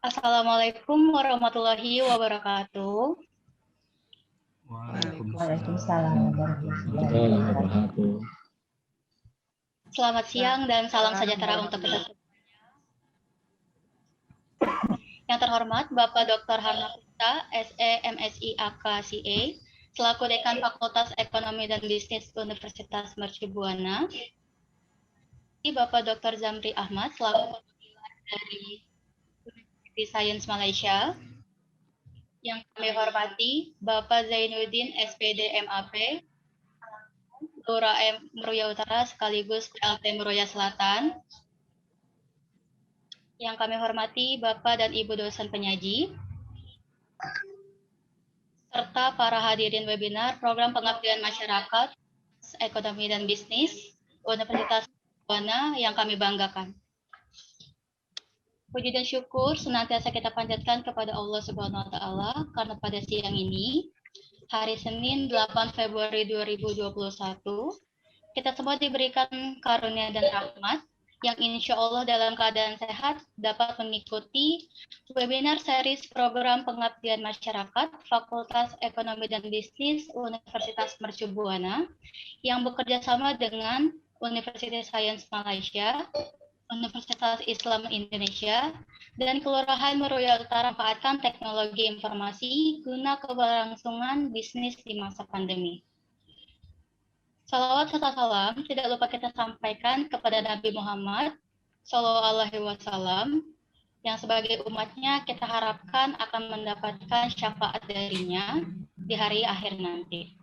Assalamualaikum warahmatullahi wabarakatuh. Waalaikumsalam warahmatullahi wabarakatuh. Selamat siang dan salam sejahtera untuk kita. Yang terhormat Bapak Dr. Harna Putra, SE, MSI, AK, CA, selaku Dekan Fakultas Ekonomi dan Bisnis Universitas Mercu Buana. Bapak Dr. Zamri Ahmad, selaku perwakilan dari University Science Malaysia. Yang kami hormati Bapak Zainuddin, SPD, MAP, Lura M. Meruya Utara sekaligus PLT Meruya Selatan. Yang kami hormati Bapak dan Ibu dosen penyaji, serta para hadirin webinar Program Pengabdian Masyarakat, Ekonomi dan Bisnis, Universitas Buana yang kami banggakan. Puji dan syukur senantiasa kita panjatkan kepada Allah Subhanahu wa Ta'ala karena pada siang ini, hari Senin 8 Februari 2021, kita semua diberikan karunia dan rahmat yang insya Allah dalam keadaan sehat dapat mengikuti webinar series program pengabdian masyarakat Fakultas Ekonomi dan Bisnis Universitas Mercu Buana yang bekerja sama dengan Universitas Science Malaysia, Universitas Islam Indonesia, dan Kelurahan Meruya Utara memanfaatkan teknologi informasi guna keberlangsungan bisnis di masa pandemi. Salawat serta salam tidak lupa kita sampaikan kepada Nabi Muhammad Sallallahu Alaihi Wasallam yang sebagai umatnya kita harapkan akan mendapatkan syafaat darinya di hari akhir nanti.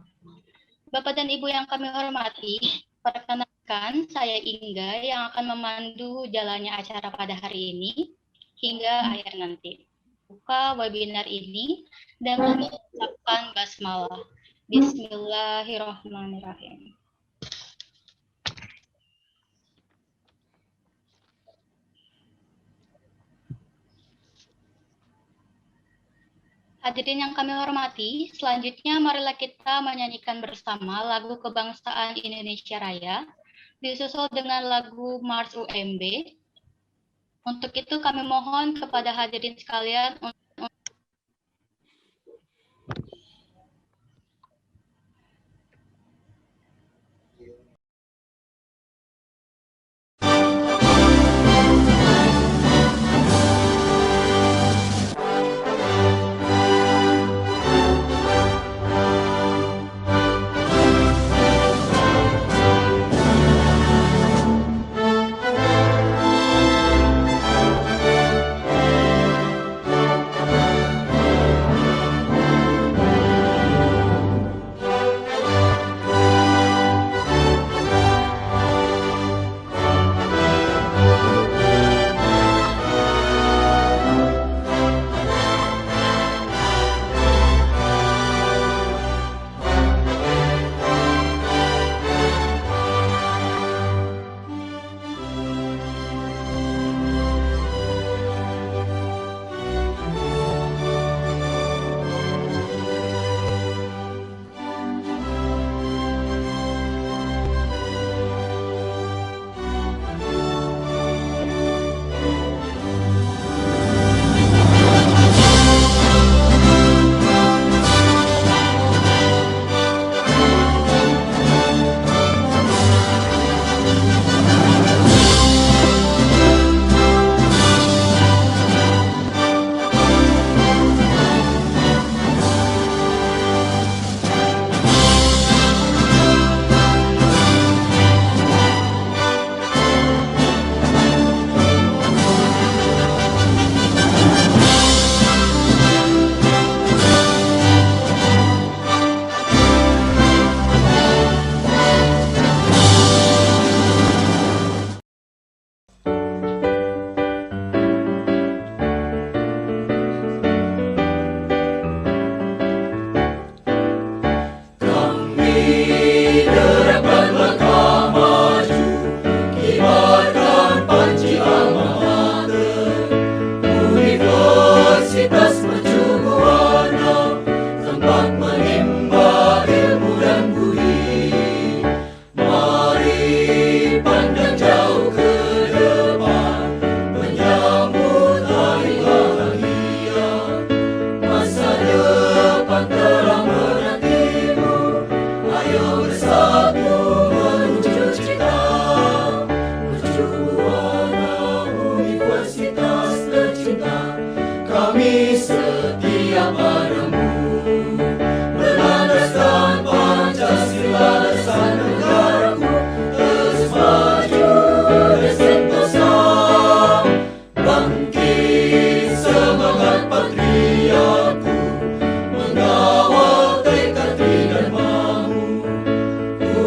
Bapak dan Ibu yang kami hormati, perkenalkan saya Inga yang akan memandu jalannya acara pada hari ini hingga akhir nanti. Buka webinar ini dengan mengucapkan basmalah. Bismillahirrahmanirrahim. Hadirin yang kami hormati, selanjutnya marilah kita menyanyikan bersama lagu Kebangsaan Indonesia Raya, disusul dengan lagu Mars UMB. Untuk itu kami mohon kepada hadirin sekalian untuk Satu menuju cita, menuju buana universitas tercinta. Kami setia padamu, berlandaskan Pancasila dasar negaraku. Terus maju dan sentosa, bangkit semangat patriaku, mengawal tekad dharmamu.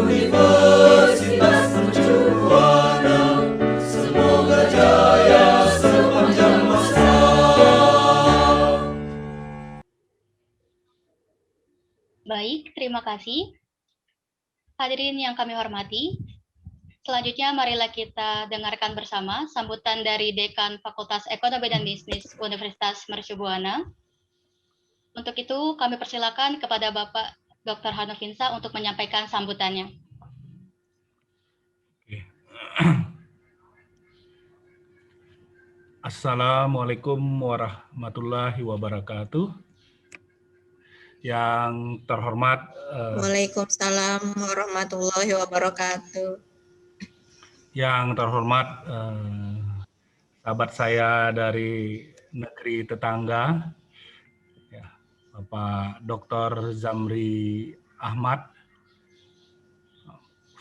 Universitas Mercu Buana, semoga jaya sepanjang masa. Baik, terima kasih. Hadirin yang kami hormati, selanjutnya marilah kita dengarkan bersama sambutan dari Dekan Fakultas Ekonomi dan Bisnis Universitas Mercu Buana. Untuk itu, kami persilakan kepada Bapak Dr. Hanofinsa untuk menyampaikan sambutannya. Assalamualaikum warahmatullahi wabarakatuh. Yang terhormat Waalaikumsalam warahmatullahi wabarakatuh. Yang terhormat sahabat saya dari negeri tetangga, ya, Bapak Dr. Zamri Ahmad,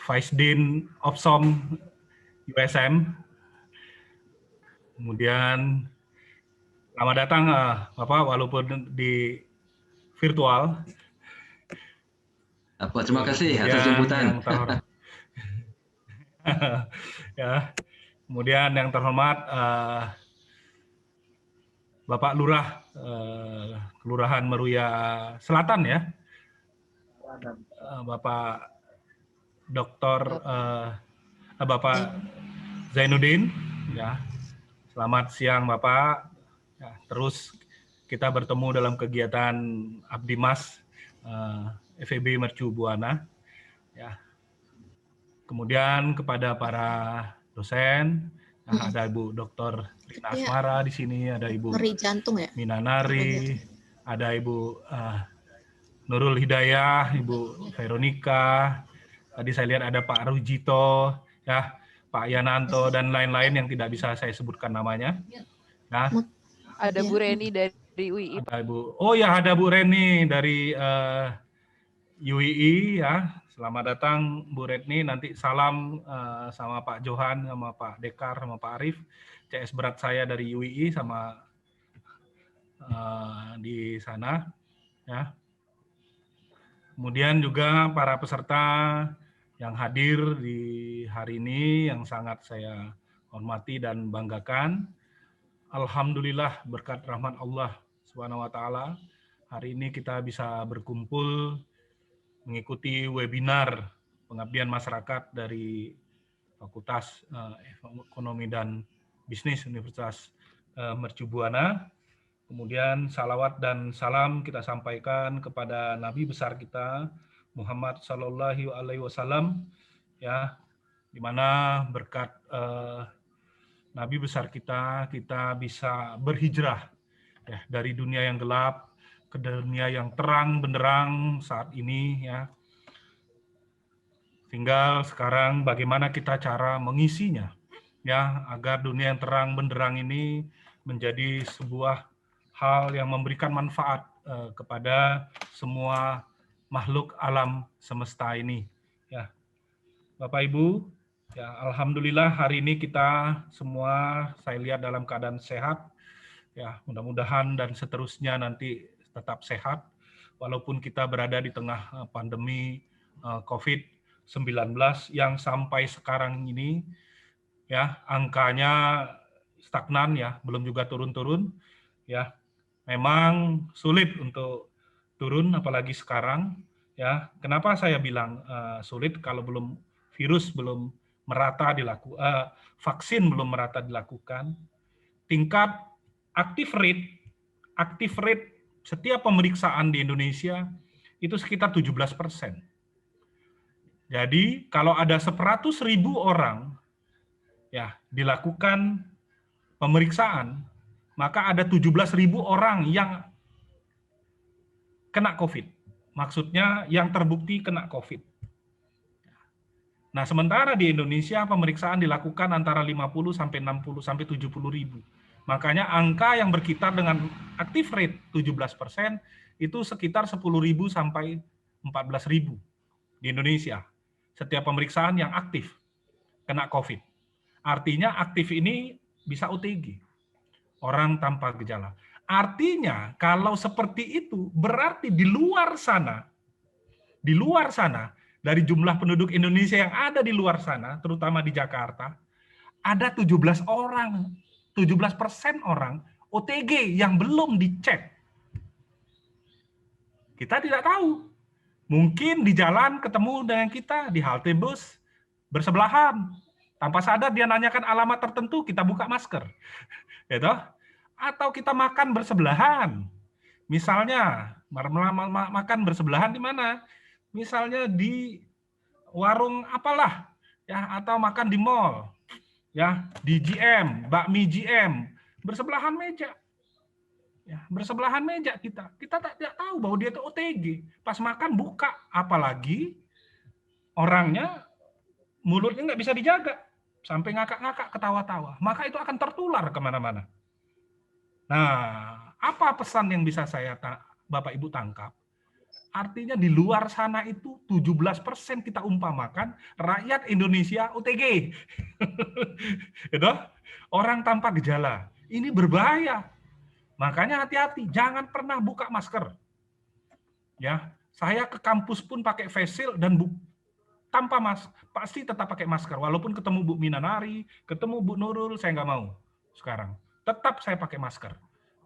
Vice Dean Opsom USM. Kemudian selamat datang Bapak, walaupun di virtual. Terima kasih atas jemputan. Ya, kemudian yang terhormat Bapak Lurah Kelurahan Meruya Selatan, ya, Bapak Dr. Bapak Zainuddin, ya. Selamat siang Bapak. Ya, terus kita bertemu dalam kegiatan Abdimas FEB Mercu Buana, ya. Kemudian kepada para dosen, ada Ibu Dr. Rina Asmara di sini, ada Ibu Minanari, ada Ibu Nurul Hidayah, Ibu Veronica, tadi saya lihat ada Pak Rujito, ya, Pak Yananto, dan lain-lain yang tidak bisa saya sebutkan namanya. Nah, ada Bu Reni dari UII. Ada Bu Reni dari UII, ya. Selamat datang Bu Retni. Nanti salam sama Pak Johan, sama Pak Dekar, sama Pak Arif. CS berat saya dari UII sama di sana, ya. Kemudian juga para peserta yang hadir di hari ini yang sangat saya hormati dan banggakan. Alhamdulillah berkat rahmat Allah Subhanahu wa taala, hari ini kita bisa berkumpul mengikuti webinar pengabdian masyarakat dari Fakultas Ekonomi dan Bisnis Universitas Mercu Buana. Kemudian salawat dan salam kita sampaikan kepada Nabi besar kita Muhammad Sallallahu Alaihi Wasallam, ya, di mana berkat Nabi besar kita bisa berhijrah, ya, dari dunia yang gelap ke dunia yang terang benderang saat ini, ya. Tinggal sekarang bagaimana kita cara mengisinya, ya, agar dunia yang terang benderang ini menjadi sebuah hal yang memberikan manfaat kepada semua makhluk alam semesta ini, ya. Bapak Ibu, ya, alhamdulillah hari ini kita semua saya lihat dalam keadaan sehat, ya, mudah-mudahan dan seterusnya nanti tetap sehat walaupun kita berada di tengah pandemi COVID-19 yang sampai sekarang ini, ya, angkanya stagnan, ya, belum juga turun-turun, ya. Memang sulit untuk turun, apalagi sekarang, ya. Kenapa saya bilang sulit? Kalau virus belum merata dilakukan, vaksin belum merata dilakukan, tingkat active rate setiap pemeriksaan di Indonesia itu sekitar 17%. Jadi kalau ada 100.000 orang, ya, dilakukan pemeriksaan, maka ada 17.000 orang yang kena COVID. Maksudnya yang terbukti kena COVID. Nah, sementara di Indonesia pemeriksaan dilakukan antara 50 sampai 60 sampai 70 ribu. Makanya angka yang berkitar dengan active rate 17% itu sekitar 10 ribu sampai 14 ribu di Indonesia. Setiap pemeriksaan yang aktif kena COVID. Artinya aktif ini bisa OTG, orang tanpa gejala. Artinya kalau seperti itu berarti di luar sana dari jumlah penduduk Indonesia yang ada di luar sana, terutama di Jakarta, ada 17% orang OTG yang belum dicek. Kita tidak tahu. Mungkin di jalan ketemu dengan kita, di halte bus, bersebelahan. Tanpa sadar dia nanyakan alamat tertentu, kita buka masker. Gitu? Atau kita makan bersebelahan. Misalnya, makan bersebelahan di mana? Misalnya di warung apalah, ya, atau makan di mall, ya, di GM, bakmi GM, bersebelahan meja, ya, bersebelahan meja kita tidak tahu bahwa dia itu OTG. Pas makan buka, apalagi orangnya mulutnya nggak bisa dijaga, sampai ngakak-ngakak, ketawa-tawa, maka itu akan tertular kemana-mana. Nah, apa pesan yang bisa Bapak Ibu tangkap? Artinya di luar sana itu 17% kita umpamakan rakyat Indonesia OTG. Gitu? Orang tanpa gejala. Ini berbahaya. Makanya hati-hati, jangan pernah buka masker. Ya, saya ke kampus pun pakai face shield dan tanpa masker, pasti tetap pakai masker. Walaupun ketemu Bu Minanari, ketemu Bu Nurul, saya nggak mau sekarang. Tetap saya pakai masker.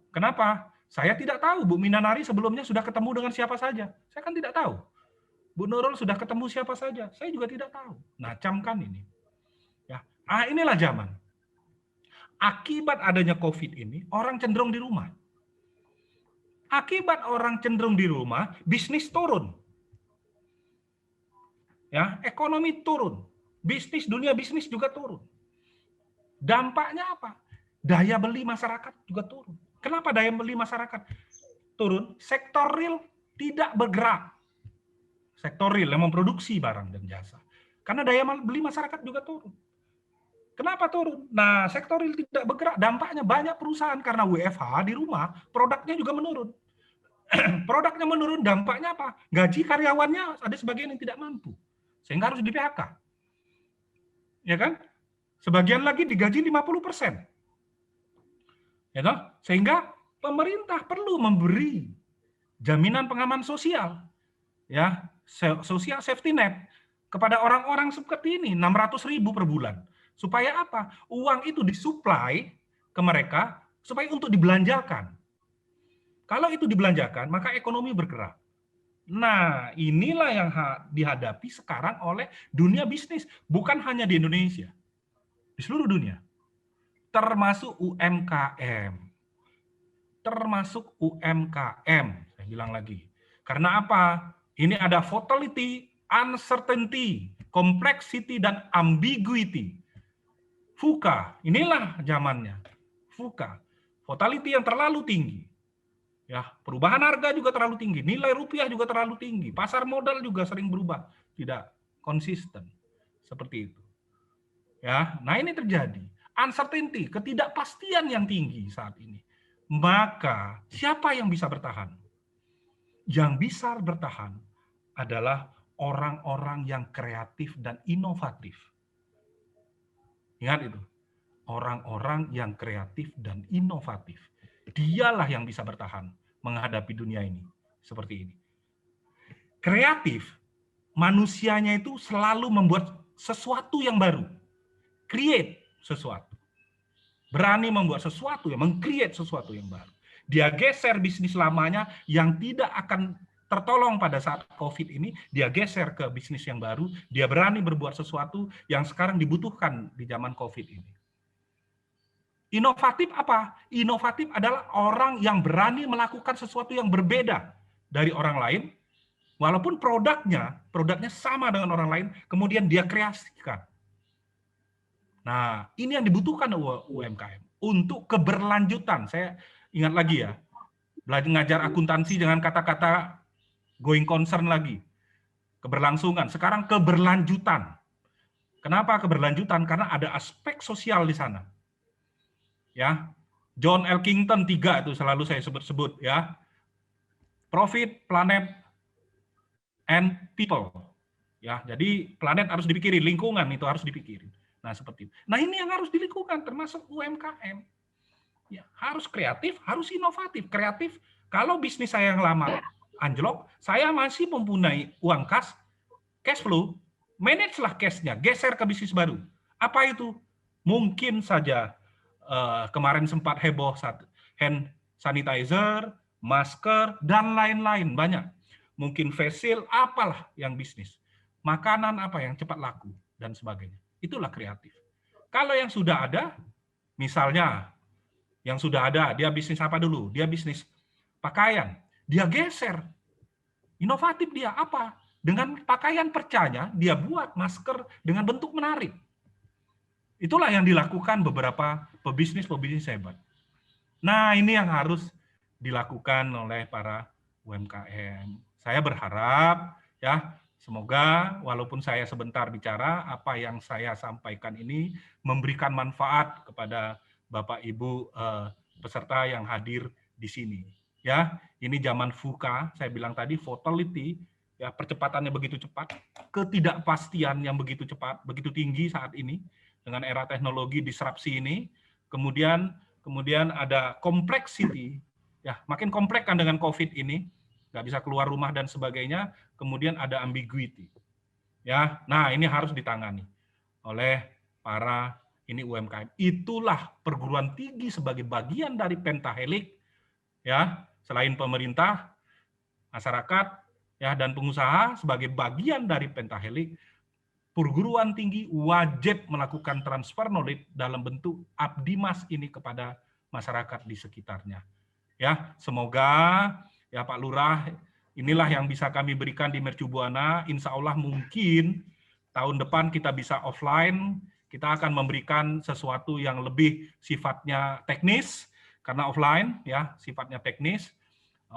Kenapa? Saya tidak tahu Bu Minanari sebelumnya sudah ketemu dengan siapa saja. Saya kan tidak tahu. Bu Nurul sudah ketemu siapa saja. Saya juga tidak tahu. Nah, camkan ini. Ya, inilah zaman. Akibat adanya COVID ini, orang cenderung di rumah. Akibat orang cenderung di rumah, bisnis turun. Ya, ekonomi turun. Dunia bisnis juga turun. Dampaknya apa? Daya beli masyarakat juga turun. Kenapa daya beli masyarakat turun? Sektor real tidak bergerak. Sektor real yang memproduksi barang dan jasa. Karena daya beli masyarakat juga turun. Kenapa turun? Nah, sektor real tidak bergerak. Dampaknya banyak perusahaan karena WFH di rumah, produknya juga menurun. Produknya menurun, dampaknya apa? Gaji karyawannya ada sebagian yang tidak mampu. Sehingga harus di PHK. Ya kan? Sebagian lagi digaji 50%. Ya toh? Sehingga pemerintah perlu memberi jaminan pengaman sosial, ya, sosial safety net kepada orang-orang seperti ini, 600.000 per bulan. Supaya apa? Uang itu disuplai ke mereka supaya untuk dibelanjakan. Kalau itu dibelanjakan, maka ekonomi bergerak. Nah, inilah yang dihadapi sekarang oleh dunia bisnis, bukan hanya di Indonesia, di seluruh dunia. Termasuk UMKM. Saya bilang lagi. Karena apa? Ini ada volatility, uncertainty, complexity, dan ambiguity. VUCA, inilah zamannya. VUCA, volatility yang terlalu tinggi. Ya, perubahan harga juga terlalu tinggi, nilai rupiah juga terlalu tinggi, pasar modal juga sering berubah, tidak konsisten. Seperti itu. Ya, nah ini terjadi. Uncertainty, ketidakpastian yang tinggi saat ini. Maka siapa yang bisa bertahan? Yang bisa bertahan adalah orang-orang yang kreatif dan inovatif. Ingat itu. Orang-orang yang kreatif dan inovatif. Dialah yang bisa bertahan menghadapi dunia ini. Seperti ini. Kreatif, manusianya itu selalu membuat sesuatu yang baru. Create sesuatu. Berani membuat sesuatu, meng-create sesuatu yang baru. Dia geser bisnis lamanya yang tidak akan tertolong pada saat COVID ini, dia geser ke bisnis yang baru, dia berani berbuat sesuatu yang sekarang dibutuhkan di zaman COVID ini. Inovatif apa? Inovatif adalah orang yang berani melakukan sesuatu yang berbeda dari orang lain, walaupun produknya sama dengan orang lain, kemudian dia kreasikan. Nah, ini yang dibutuhkan UMKM untuk keberlanjutan. Saya ingat lagi ya, belajar ngajar akuntansi dengan kata-kata going concern lagi. Keberlangsungan, sekarang keberlanjutan. Kenapa keberlanjutan? Karena ada aspek sosial di sana. Ya, John Elkington 3 itu selalu saya sebut-sebut ya. Profit, planet, and people. Ya, jadi planet harus dipikirin, lingkungan itu harus dipikirin. Nah, seperti itu. Nah, ini yang harus dilakukan termasuk UMKM. Ya, harus kreatif, harus inovatif. Kreatif, kalau bisnis saya yang lama anjlok, saya masih mempunyai uang kas, cash flow, manage-lah cash-nya, geser ke bisnis baru. Apa itu? Mungkin saja kemarin sempat heboh hand sanitizer, masker, dan lain-lain banyak. Mungkin face shield, apalah yang bisnis. Makanan apa yang cepat laku, dan sebagainya. Itulah kreatif. Kalau yang sudah ada, misalnya, yang sudah ada, dia bisnis apa dulu? Dia bisnis pakaian. Dia geser. Inovatif dia apa? Dengan pakaian percanya, dia buat masker dengan bentuk menarik. Itulah yang dilakukan beberapa pebisnis hebat. Nah, ini yang harus dilakukan oleh para UMKM. Saya berharap, ya, semoga walaupun saya sebentar bicara, apa yang saya sampaikan ini memberikan manfaat kepada Bapak Ibu peserta yang hadir di sini. Ya, ini zaman VUCA, saya bilang tadi volatility, ya, percepatannya begitu cepat, ketidakpastian yang begitu cepat, begitu tinggi saat ini dengan era teknologi disrupsi ini, kemudian ada complexity, ya, makin kompleks kan dengan COVID ini, nggak bisa keluar rumah dan sebagainya, kemudian ada ambiguity, ya, nah ini harus ditangani oleh para ini UMKM. Itulah perguruan tinggi sebagai bagian dari pentahelix, ya, selain pemerintah, masyarakat, ya, dan pengusaha sebagai bagian dari pentahelix, perguruan tinggi wajib melakukan transfer knowledge dalam bentuk abdimas ini kepada masyarakat di sekitarnya. Ya, semoga ya Pak Lurah, inilah yang bisa kami berikan di Mercu Buana. Insya Allah mungkin tahun depan kita bisa offline, kita akan memberikan sesuatu yang lebih sifatnya teknis, karena offline ya sifatnya teknis.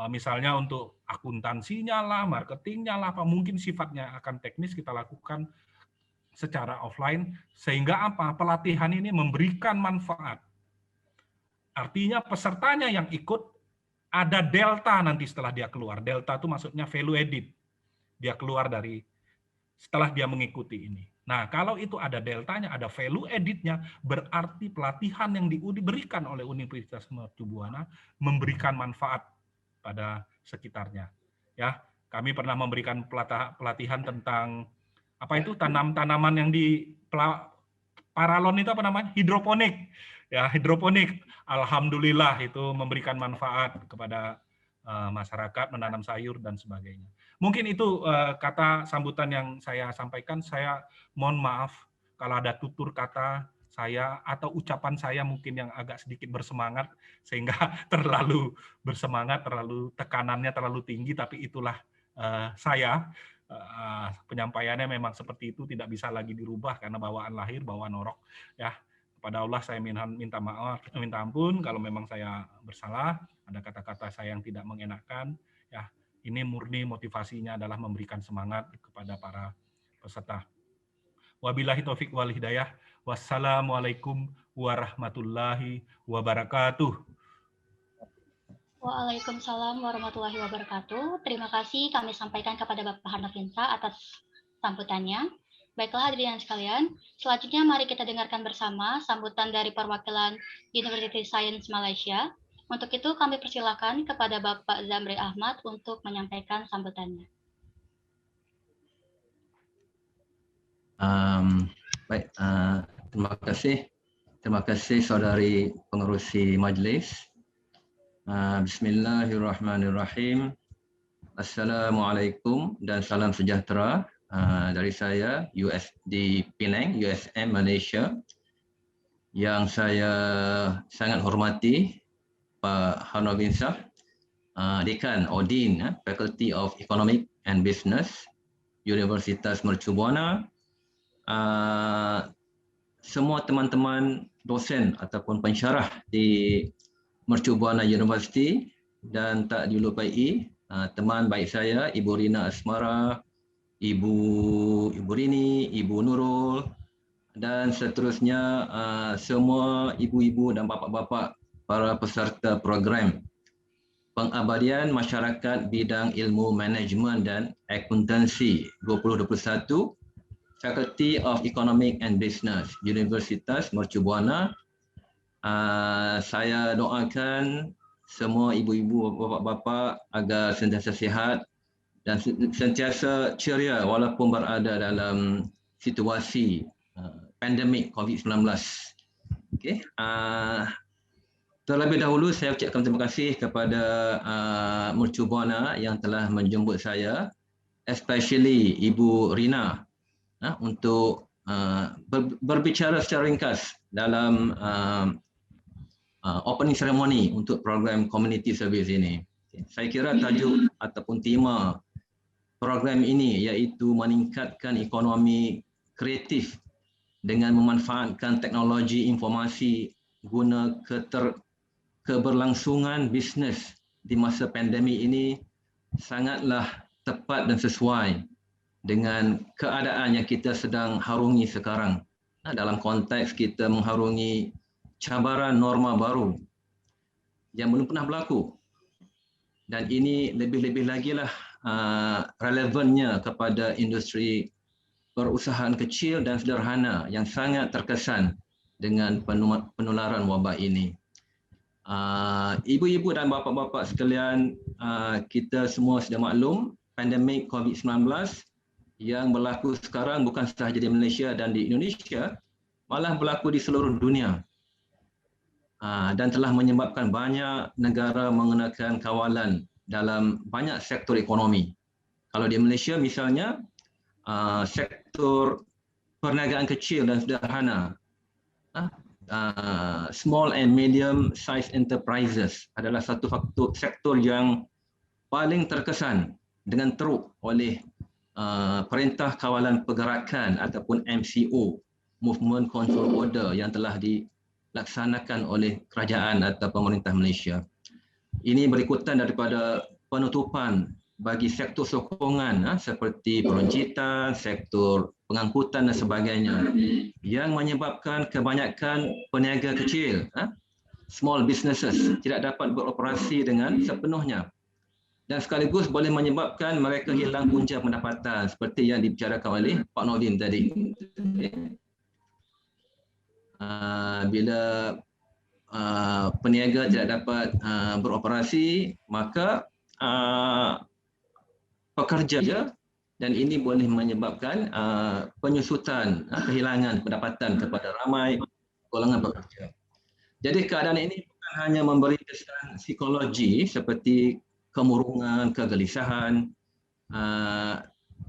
Misalnya untuk akuntansinya lah, marketingnya lah, apa mungkin sifatnya akan teknis kita lakukan secara offline, sehingga apa? Pelatihan ini memberikan manfaat. Artinya pesertanya yang ikut ada delta nanti setelah dia keluar. Delta itu maksudnya value added. Dia keluar dari setelah dia mengikuti ini. Nah, kalau itu ada deltanya, ada value added-nya, berarti pelatihan yang diberikan oleh Universitas Mercu Buana memberikan manfaat pada sekitarnya. Ya, kami pernah memberikan pelatihan tentang apa itu tanaman yang di paralon itu apa namanya? Hidroponik. Ya, hidroponik. Alhamdulillah itu memberikan manfaat kepada masyarakat menanam sayur dan sebagainya. Mungkin itu kata sambutan yang saya sampaikan. Saya mohon maaf kalau ada tutur kata saya atau ucapan saya mungkin yang agak sedikit bersemangat sehingga terlalu bersemangat, terlalu tekanannya terlalu tinggi, tapi itulah saya. Penyampaiannya memang seperti itu, tidak bisa lagi dirubah karena bawaan lahir, bawaan orok. Ya, kepada Allah saya minta maaf, minta ampun kalau memang saya bersalah, ada kata-kata saya yang tidak mengenakan. Ya, ini murni motivasinya adalah memberikan semangat kepada para peserta. Wabillahi taufik wal hidayah. Wassalamualaikum warahmatullahi wabarakatuh. Waalaikumsalam warahmatullahi wabarakatuh. Terima kasih kami sampaikan kepada Bapak Hanafinsa atas sambutannya. Baiklah hadirin sekalian, selanjutnya mari kita dengarkan bersama sambutan dari perwakilan University Science Malaysia. Untuk itu kami persilakan kepada Bapak Zamri Ahmad untuk menyampaikan sambutannya. Baik, terima kasih saudari pengerusi majlis. Bismillahirrahmanirrahim. Assalamualaikum dan salam sejahtera dari saya USD Penang, USM Malaysia, yang saya sangat hormati Pak Hanafinsah, Dekan Odin, Faculty of Economic and Business, Universitas Mercu Buana, semua teman-teman dosen ataupun pensyarah di Mercu Buana University, dan tak dilupai teman baik saya Ibu Rina Asmara, Ibu Rini, Ibu Nurul, dan seterusnya semua ibu-ibu dan bapa-bapa para peserta program Pengabadian Masyarakat Bidang Ilmu Manajemen dan Akuntansi 2021, Faculty of Economic and Business, Universitas Mercu Buana. Saya doakan semua ibu-ibu, bapa-bapa agar sentiasa sihat dan sentiasa ceria walaupun berada dalam situasi pandemik COVID-19. Okey. Terlebih dahulu saya ucapkan terima kasih kepada Mercu Buana yang telah menjemput saya, especially Ibu Rina, untuk berbicara secara ringkas dalam opening ceremony untuk program community service ini. Saya kira tajuk ataupun tema program ini iaitu meningkatkan ekonomi kreatif dengan memanfaatkan teknologi informasi guna keberlangsungan bisnes di masa pandemik ini sangatlah tepat dan sesuai dengan keadaan yang kita sedang harungi sekarang. Dalam konteks kita mengharungi cabaran norma baru yang belum pernah berlaku. Dan ini lebih-lebih lagi lah relevannya kepada industri perusahaan kecil dan sederhana yang sangat terkesan dengan penularan wabak ini. Ibu-ibu dan bapa-bapa sekalian, kita semua sudah maklum pandemik COVID-19 yang berlaku sekarang bukan sahaja di Malaysia dan di Indonesia, malah berlaku di seluruh dunia dan telah menyebabkan banyak negara mengenakan kawalan dalam banyak sektor ekonomi. Kalau di Malaysia misalnya, sektor perniagaan kecil dan sederhana, small and medium size enterprises adalah satu sektor yang paling terkesan dengan teruk oleh Perintah Kawalan Pergerakan ataupun MCO, Movement Control Order, yang telah dilaksanakan oleh kerajaan atau pemerintah Malaysia. Ini berikutan daripada penutupan bagi sektor sokongan seperti peruncitan, sektor pengangkutan dan sebagainya, yang menyebabkan kebanyakan peniaga kecil, small businesses, tidak dapat beroperasi dengan sepenuhnya dan sekaligus boleh menyebabkan mereka hilang punca pendapatan seperti yang dibicarakan oleh Pak Novin tadi. Bila peniaga tidak dapat beroperasi, maka pekerja, dan ini boleh menyebabkan penyusutan, kehilangan pendapatan kepada ramai golongan pekerja. Jadi keadaan ini bukan hanya memberi kesan psikologi seperti kemurungan, kegelisahan,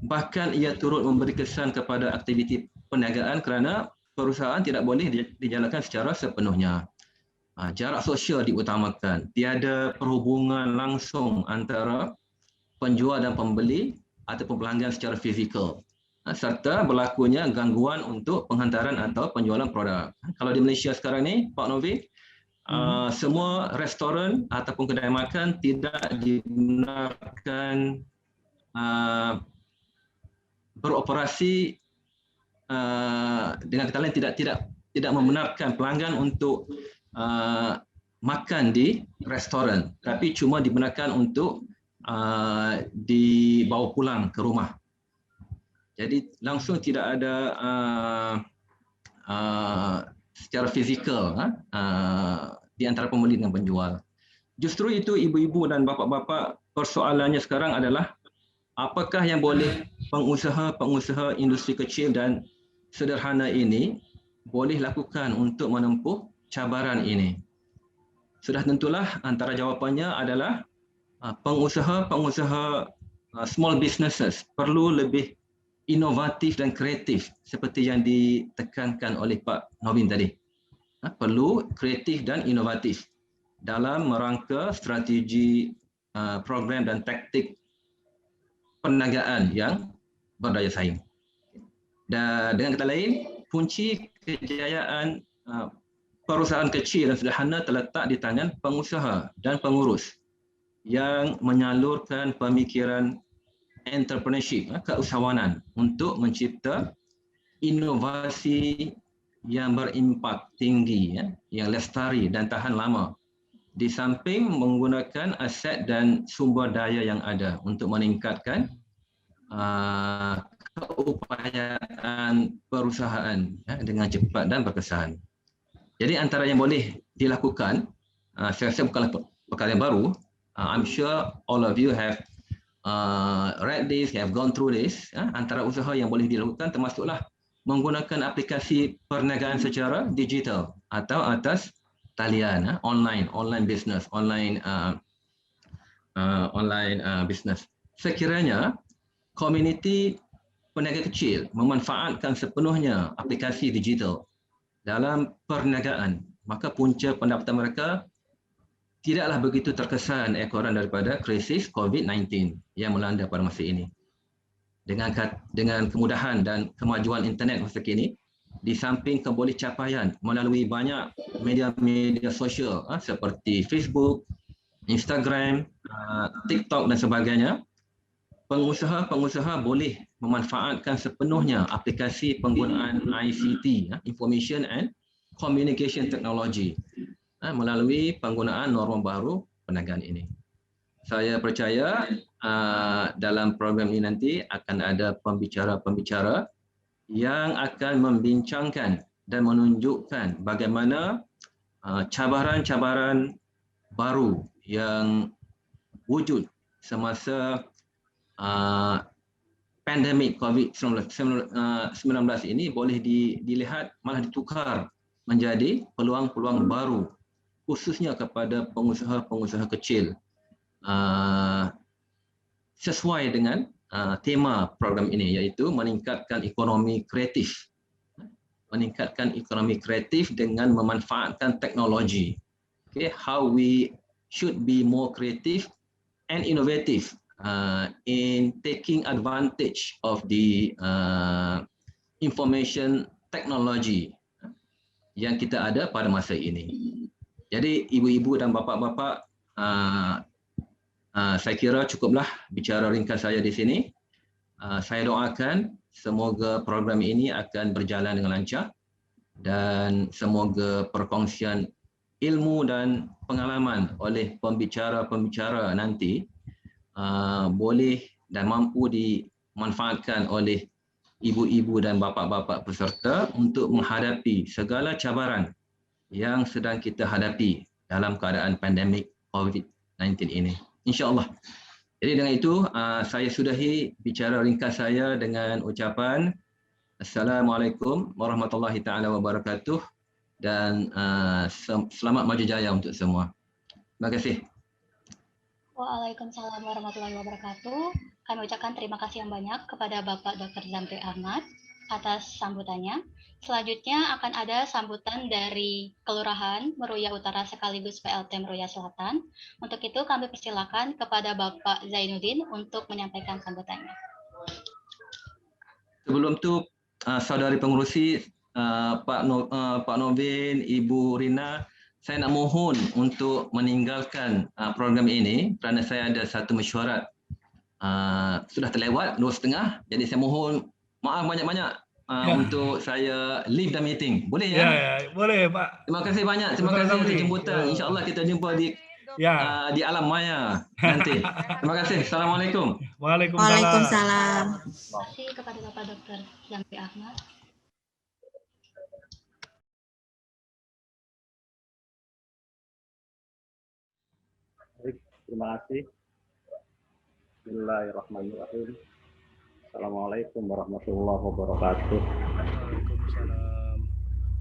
bahkan ia turut memberi kesan kepada aktiviti perniagaan kerana perusahaan tidak boleh dijalankan secara sepenuhnya. Jarak sosial diutamakan, tiada perhubungan langsung antara penjual dan pembeli ataupun pelanggan secara fizikal, serta berlakunya gangguan untuk penghantaran atau penjualan produk. Kalau di Malaysia sekarang ni, Pak Novi, semua restoran ataupun kedai makan tidak dibenarkan beroperasi, dengan kata lain tidak membenarkan pelanggan untuk makan di restoran, tapi cuma dibenarkan untuk dibawa pulang ke rumah. Jadi langsung tidak ada secara fizikal di antara pembeli dengan penjual. Justru itu ibu-ibu dan bapa-bapa, persoalannya sekarang adalah apakah yang boleh pengusaha-pengusaha industri kecil dan sederhana ini boleh lakukan untuk menempuh cabaran ini. Sudah tentulah antara jawapannya adalah pengusaha-pengusaha small businesses perlu lebih inovatif dan kreatif seperti yang ditekankan oleh Pak Novin tadi. Perlu kreatif dan inovatif dalam merangka strategi, program dan taktik perniagaan yang berdaya saing. Dan dengan kata lain, kunci kejayaan perusahaan kecil dan sederhana terletak di tangan pengusaha dan pengurus yang menyalurkan pemikiran entrepreneurship, keusahawanan untuk mencipta inovasi yang berimpak tinggi, ya, yang lestari dan tahan lama, di samping menggunakan aset dan sumber daya yang ada untuk meningkatkan keupayaan perusahaan, ya, dengan cepat dan berkesan. Jadi antara yang boleh dilakukan, saya rasa bukanlah perkara yang baru. I'm sure all of you have read this, have gone through this. Antara usaha yang boleh dilakukan termasuklah menggunakan aplikasi perniagaan secara digital atau atas talian, online business, online business. Sekiranya komuniti peniaga kecil memanfaatkan sepenuhnya aplikasi digital dalam perniagaan, maka punca pendapatan mereka tidaklah begitu terkesan ekoran daripada krisis COVID-19 yang melanda pada masa ini. Dengan kemudahan dan kemajuan internet masa kini, di samping keboleh capaian melalui banyak media-media sosial seperti Facebook, Instagram, TikTok dan sebagainya, pengusaha-pengusaha boleh memanfaatkan sepenuhnya aplikasi penggunaan ICT, Information and Communication Technology, melalui penggunaan norma baru perniagaan ini. Saya percaya dalam program ini nanti akan ada pembicara-pembicara yang akan membincangkan dan menunjukkan bagaimana cabaran-cabaran baru yang wujud semasa pandemik COVID-19 ini boleh dilihat malah ditukar menjadi peluang-peluang baru, khususnya kepada pengusaha-pengusaha kecil, sesuai dengan tema program ini, iaitu meningkatkan ekonomi kreatif. Meningkatkan ekonomi kreatif dengan memanfaatkan teknologi. Okay, how we should be more creative and innovative in taking advantage of the information technology yang kita ada pada masa ini. Jadi ibu-ibu dan bapa-bapa, saya kira cukuplah bicara ringkas saya di sini. Saya doakan semoga program ini akan berjalan dengan lancar dan semoga perkongsian ilmu dan pengalaman oleh pembicara-pembicara nanti boleh dan mampu dimanfaatkan oleh ibu-ibu dan bapa-bapa peserta untuk menghadapi segala cabaran yang sedang kita hadapi dalam keadaan pandemik COVID-19 ini. InsyaAllah. Jadi dengan itu, saya sudahi bicara ringkas saya dengan ucapan Assalamualaikum warahmatullahi taala wabarakatuh dan selamat maju jaya untuk semua. Terima kasih. Waalaikumsalam warahmatullahi wabarakatuh. Kami ucapkan terima kasih yang banyak kepada Bapak Dr. Zamri Ahmad atas sambutannya. Selanjutnya akan ada sambutan dari Kelurahan Meruya Utara sekaligus PLT Meruya Selatan. Untuk itu kami persilakan kepada Bapak Zainuddin untuk menyampaikan sambutannya. Sebelum itu, saudari pengurusi, Pak Novin, Ibu Rina, saya nak mohon untuk meninggalkan program ini kerana saya ada satu mesyuarat sudah terlewat 2:30. Jadi saya mohon maaf banyak-banyak untuk saya leave the meeting. Boleh ya? Ya, boleh Pak. Terima kasih banyak. Terima kasih atas jemputan. InsyaAllah kita jumpa di alam maya nanti. Terima kasih. Assalamualaikum. Waalaikumsalam. Terima kasih kepada Bapak Dr. Zamri Ahmad. Terima kasih. Bismillahirrahmanirrahim. Assalamualaikum warahmatullahi wabarakatuh. Waalaikumsalam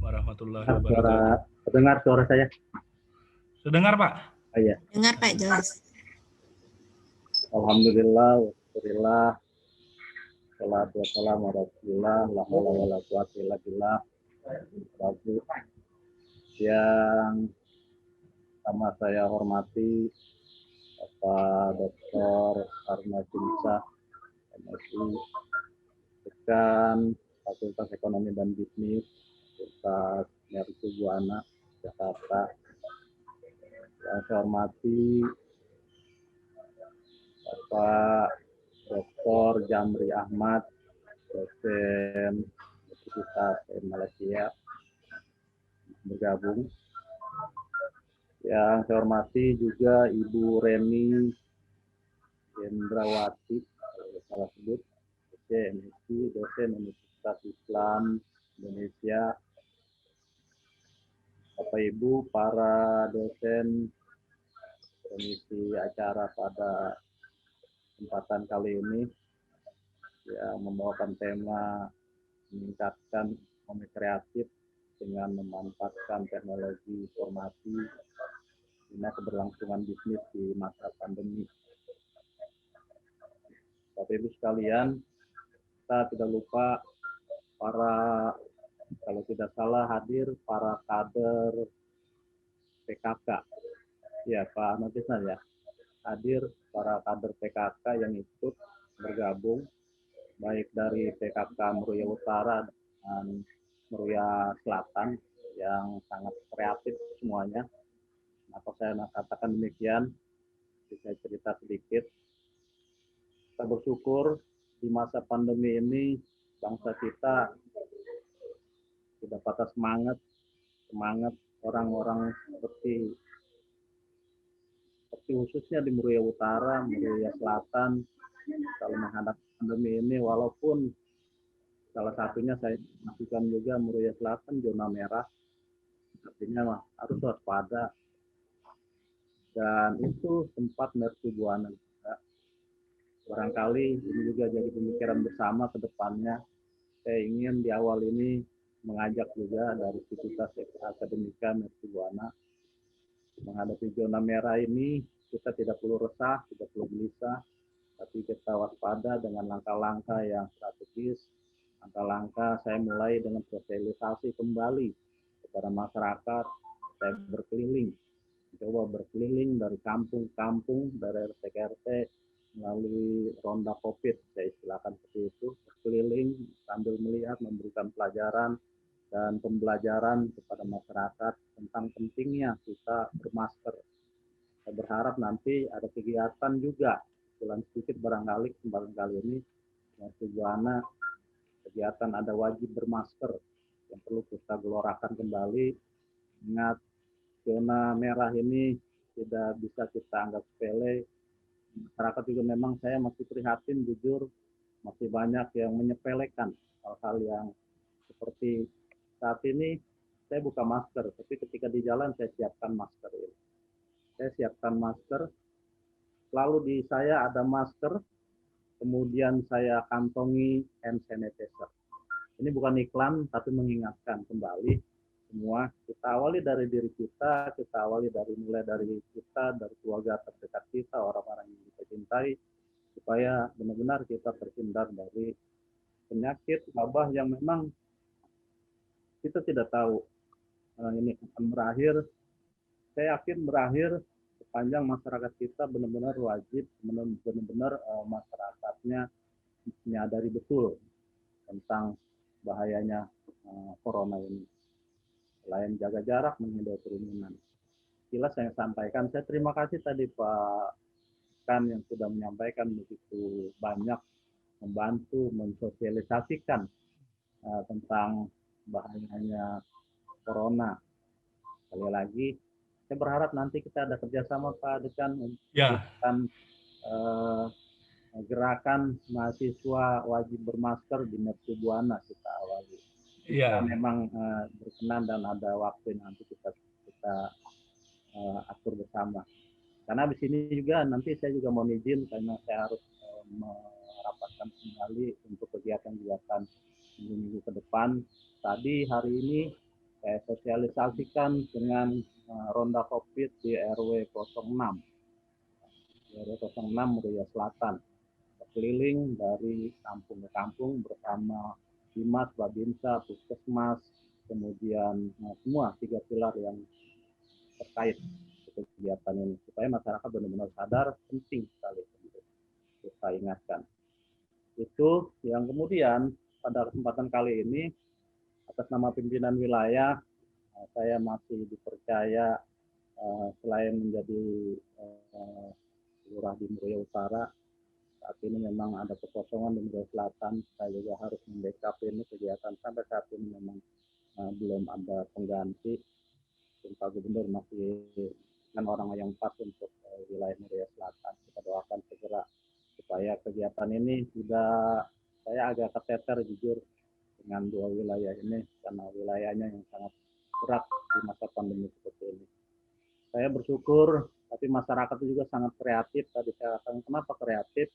warahmatullahi wabarakatuh. Dengar suara saya? Sedengar Pak? Iya. Dengar Pak, jelas. Alhamdulillah, wassalillah, salatu wassalamu ala rasulillah, la haula wala quwwata illa billah. Rabu yang sama saya hormati Bapak Dr. Armadinsa, MSI, Dekan Fakultas Ekonomi dan Bisnis, Fakultas Mercu Buana, Jakarta. Yang saya hormati Bapak Dr. Zamri Ahmad, dosen aktivitas Malaysia bergabung. Yang saya hormati juga Ibu Reni Jendrawati, salah sebut, MSc, dosen Universitas Islam Indonesia. Bapak Ibu, para dosen pengisi acara pada kesempatan kali ini yang membawakan tema meningkatkan ekonomi kreatif dengan memanfaatkan teknologi informasi guna keberlangsungan bisnis di masa pandemi. Bapak Ibu sekalian, kita tidak lupa para, kalau tidak salah hadir para kader PKK. Ya, Pak Notisna ya, hadir para kader PKK yang ikut bergabung, baik dari PKK Meruya Utara dan Meruya Selatan yang sangat kreatif semuanya. Maka saya katakan demikian, bisa cerita sedikit. Kita bersyukur di masa pandemi ini bangsa kita tidak patah semangat orang-orang seperti khususnya di Meruya Utara, Meruya Selatan, kalau menghadapi pandemi ini, walaupun salah satunya saya masukkan juga Meruya Selatan zona merah, artinya harus waspada. Dan itu tempat mercubuana. Barangkali ini juga jadi pemikiran bersama ke depannya. Saya ingin di awal ini mengajak juga dari Sivitas Akademika Mercubuana. Menghadapi zona merah ini, kita tidak perlu resah, tidak perlu gelisah, tapi kita waspada dengan langkah-langkah yang strategis. Langkah-langkah saya mulai dengan sosialisasi kembali kepada masyarakat. Saya berkeliling, coba berkeliling dari kampung-kampung, dari RT ke RT, melalui ronda COVID, saya istilahkan seperti itu, berkeliling sambil melihat, memberikan pelajaran dan pembelajaran kepada masyarakat tentang pentingnya kita bermasker. Saya berharap nanti ada kegiatan juga, ulang sedikit barangkali kesempatan kali ini, tujuannya kegiatan ada wajib bermasker yang perlu kita gelorakan kembali. Ingat, zona merah ini tidak bisa kita anggap sepele. Masyarakat juga memang saya masih prihatin, jujur masih banyak yang menyepelekan hal-hal yang seperti saat ini saya buka masker, tapi ketika di jalan saya siapkan masker ini. Saya siapkan masker, lalu di saya ada masker, kemudian saya kantongi hand sanitizer. Ini bukan iklan, tapi mengingatkan kembali semua, kita awali dari diri kita awali mulai dari kita, dari keluarga terdekat kita, orang-orang yang kita cintai, supaya benar-benar kita terhindar dari penyakit wabah yang memang kita tidak tahu ini akan berakhir. Saya yakin berakhir sepanjang masyarakat kita benar-benar wajib, benar-benar masyarakatnya menyadari betul tentang bahayanya corona ini. Selain jaga jarak, menghindari kerumunan. Jelas saya sampaikan, saya terima kasih tadi Pak Kan yang sudah menyampaikan begitu banyak, membantu mensosialisasikan tentang bahayanya corona. Sekali lagi, saya berharap nanti kita ada kerjasama Pak Dekan untuk gerakan mahasiswa wajib bermasker di Mercubuana kita awali. Kita memang berkenan dan ada waktu nanti kita atur bersama. Karena di sini juga nanti saya juga mau izin karena saya harus merapatkan kembali untuk kegiatan-kegiatan minggu ke depan. Tadi hari ini saya sosialisasikan dengan ronda COVID di RW 06. RW 06 Meruya Selatan. Keliling dari kampung ke kampung bersama Dimas, Babinsa, Puskesmas, kemudian semua 3 pilar yang terkait kegiatan ini, supaya masyarakat benar-benar sadar penting sekali untuk kita ingatkan. Itu yang kemudian pada kesempatan kali ini atas nama pimpinan wilayah saya masih dipercaya selain menjadi lurah di Meruya Utara, saat ini memang ada kekosongan di Muria Selatan. Saya juga harus membackup ini kegiatan sampai saat ini memang belum ada pengganti. Pak Gubernur masih kan orang yang pas untuk wilayah Muria Selatan. Kita doakan segera supaya kegiatan ini tidak, saya agak keteter jujur dengan dua wilayah ini karena wilayahnya yang sangat berat di masa pandemi seperti ini. Saya bersyukur, tapi masyarakat juga sangat kreatif. Tadi saya katakan kenapa kreatif?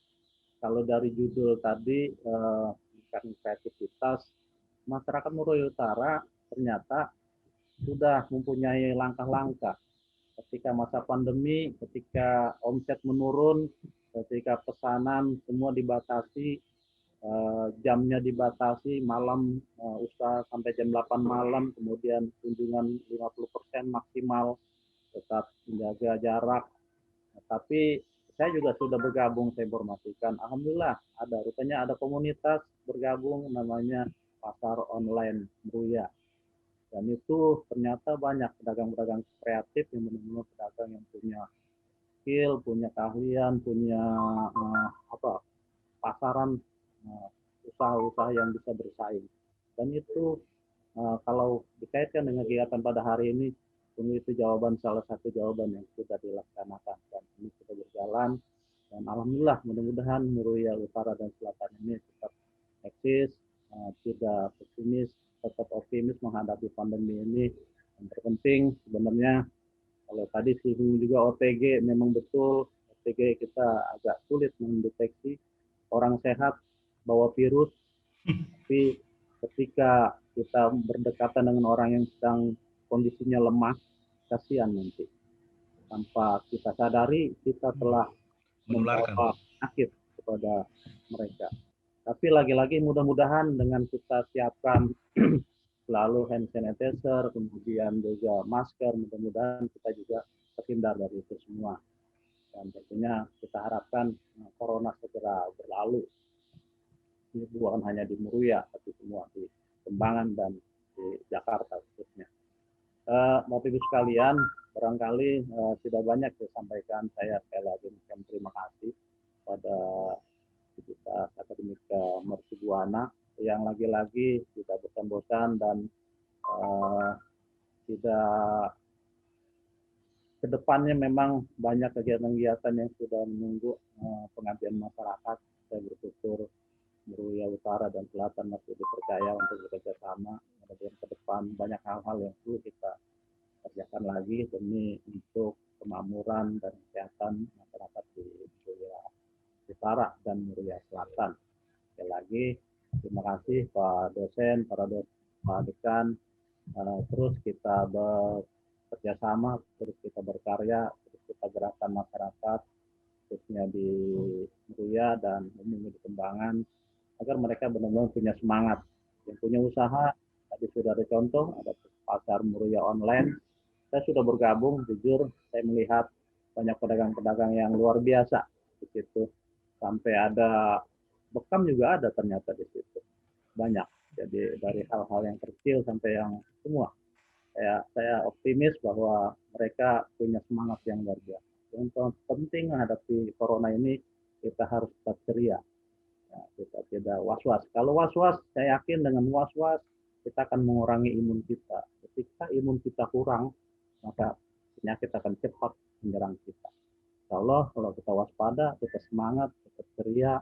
Kalau dari judul tadi, bukan kreativitas, masyarakat Muria Utara ternyata sudah mempunyai langkah-langkah. Ketika masa pandemi, ketika omset menurun, ketika pesanan semua dibatasi, jamnya dibatasi, malam usaha sampai jam 8 malam, kemudian kunjungan 50% maksimal, tetap menjaga jarak. Tapi saya juga sudah bergabung, saya informasikan. Alhamdulillah, rupanya ada komunitas bergabung namanya Pasar Online Muria. Dan itu ternyata banyak pedagang-pedagang kreatif yang benar-benar pedagang yang punya skill, punya keahlian, punya pasaran, usaha-usaha yang bisa bersaing. Dan itu kalau dikaitkan dengan kegiatan pada hari ini, itu salah satu jawaban yang sudah dilaksanakan dan ini sudah berjalan. Dan alhamdulillah, mudah-mudahan Muria Utara dan Selatan ini tetap eksis, tidak pesimis, tetap optimis menghadapi pandemi ini. Yang terpenting sebenarnya kalau tadi singgung juga OTG, memang betul OTG kita agak sulit mendeteksi orang sehat bawa virus, tapi ketika kita berdekatan dengan orang yang sedang kondisinya lemah, kasihan nanti. Tanpa kita sadari, kita telah membawa penyakit kepada mereka. Tapi lagi-lagi mudah-mudahan dengan kita siapkan selalu hand sanitizer, kemudian juga masker, mudah-mudahan kita juga terhindar dari itu semua. Dan tentunya kita harapkan corona segera berlalu. Ini bukan hanya di Muria, tapi semua di Kembangan dan di Jakarta khususnya. Bapak Ibu sekalian, barangkali tidak banyak disampaikan. Saya sekali lagi mengucapkan terima kasih pada Universitas Akademika Mercu Buana yang lagi-lagi tidak bosan-bosan dan tidak kedepannya memang banyak kegiatan-kegiatan yang sudah menunggu pengabdian masyarakat. Saya bersyukur Muria Utara dan Selatan masih dipercaya untuk bekerja sama. Kemudian ke depan banyak hal-hal yang perlu kita kerjakan lagi demi untuk kemakmuran dan kesehatan masyarakat di Muria Utara dan Muria Selatan. Sekali lagi terima kasih Pak dosen, Pak dekan. Terus kita bekerja sama, terus kita berkarya, terus kita gerakan masyarakat khususnya di Muria dan umumnya di Kembangan agar mereka benar-benar punya semangat. Yang punya usaha, tadi sudah ada contoh, ada pasar Muria online. Saya sudah bergabung, jujur saya melihat banyak pedagang-pedagang yang luar biasa di situ. Sampai ada bekam juga ada ternyata di situ. Banyak. Jadi dari hal-hal yang kecil sampai yang semua. Saya optimis bahwa mereka punya semangat yang luar biasa. Yang penting menghadapi corona ini kita harus tetap ceria. Ya, kita tidak was-was. Kalau was-was, saya yakin dengan was-was kita akan mengurangi imun kita. Ketika imun kita kurang, maka penyakit akan cepat menyerang kita. Insya Allah kalau kita waspada, kita semangat, kita ceria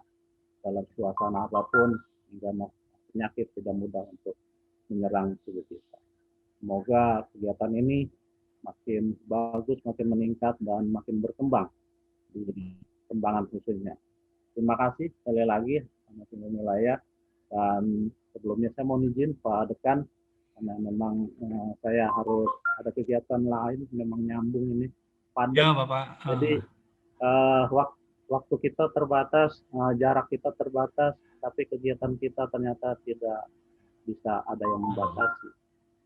dalam suasana apapun, hingga penyakit tidak mudah untuk menyerang tubuh kita. Semoga kegiatan ini makin bagus, makin meningkat, dan makin berkembang di Kembangan khususnya. Terima kasih sekali lagi sama wilayah. Dan sebelumnya saya mohon izin Pak Dekan, karena memang saya harus ada kegiatan lain, memang nyambung ini. Padat. Ya Bapak. Jadi waktu kita terbatas, jarak kita terbatas, tapi kegiatan kita ternyata tidak bisa ada yang membatasi.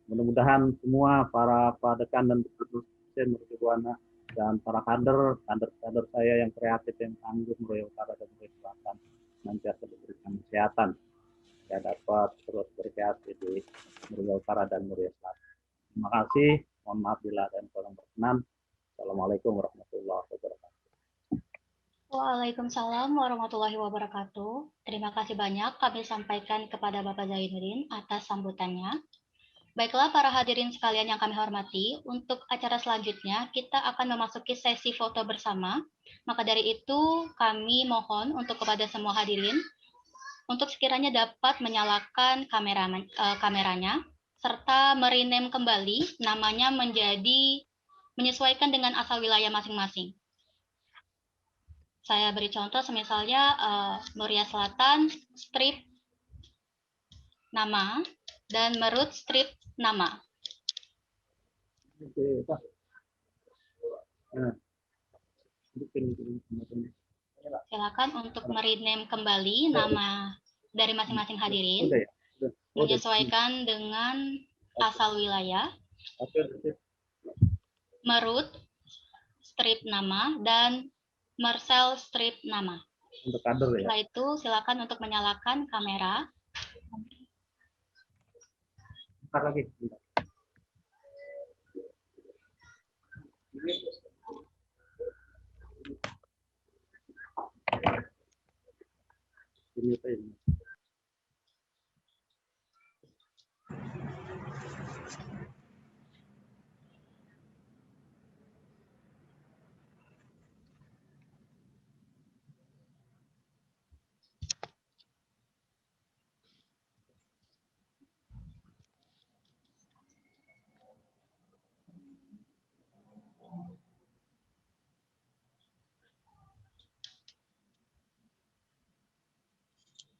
Mudah-mudahan semua para dekan dan dosen Mercu Buana dan para kader saya yang kreatif, yang tangguh Muria Utara dan Muria Selatan nanti akan diberikan kesehatan. Saya dapat terus berkreasi di Muria Utara dan Muria Selatan. Terima kasih. Mohon maaf bila ada yang kurang berkenan. Assalamualaikum warahmatullahi wabarakatuh. Waalaikumsalam warahmatullahi wabarakatuh. Terima kasih banyak kami sampaikan kepada Bapak Zainuddin atas sambutannya. Baiklah para hadirin sekalian yang kami hormati, untuk acara selanjutnya kita akan memasuki sesi foto bersama. Maka dari itu kami mohon untuk kepada semua hadirin untuk sekiranya dapat menyalakan kameranya serta merename kembali namanya menjadi menyesuaikan dengan asal wilayah masing-masing. Saya beri contoh semisalnya Muria Selatan strip nama dan Merut strip nama. Oke, Pak. Nah, Silakan untuk merename kembali nama dari masing-masing hadirin, udah ya? Udah. menyesuaikan dengan asal wilayah, Merut strip nama dan Marcel strip nama. Untuk kader ya. Setelah itu silakan untuk menyalakan kamera. Bentar lagi. Ini.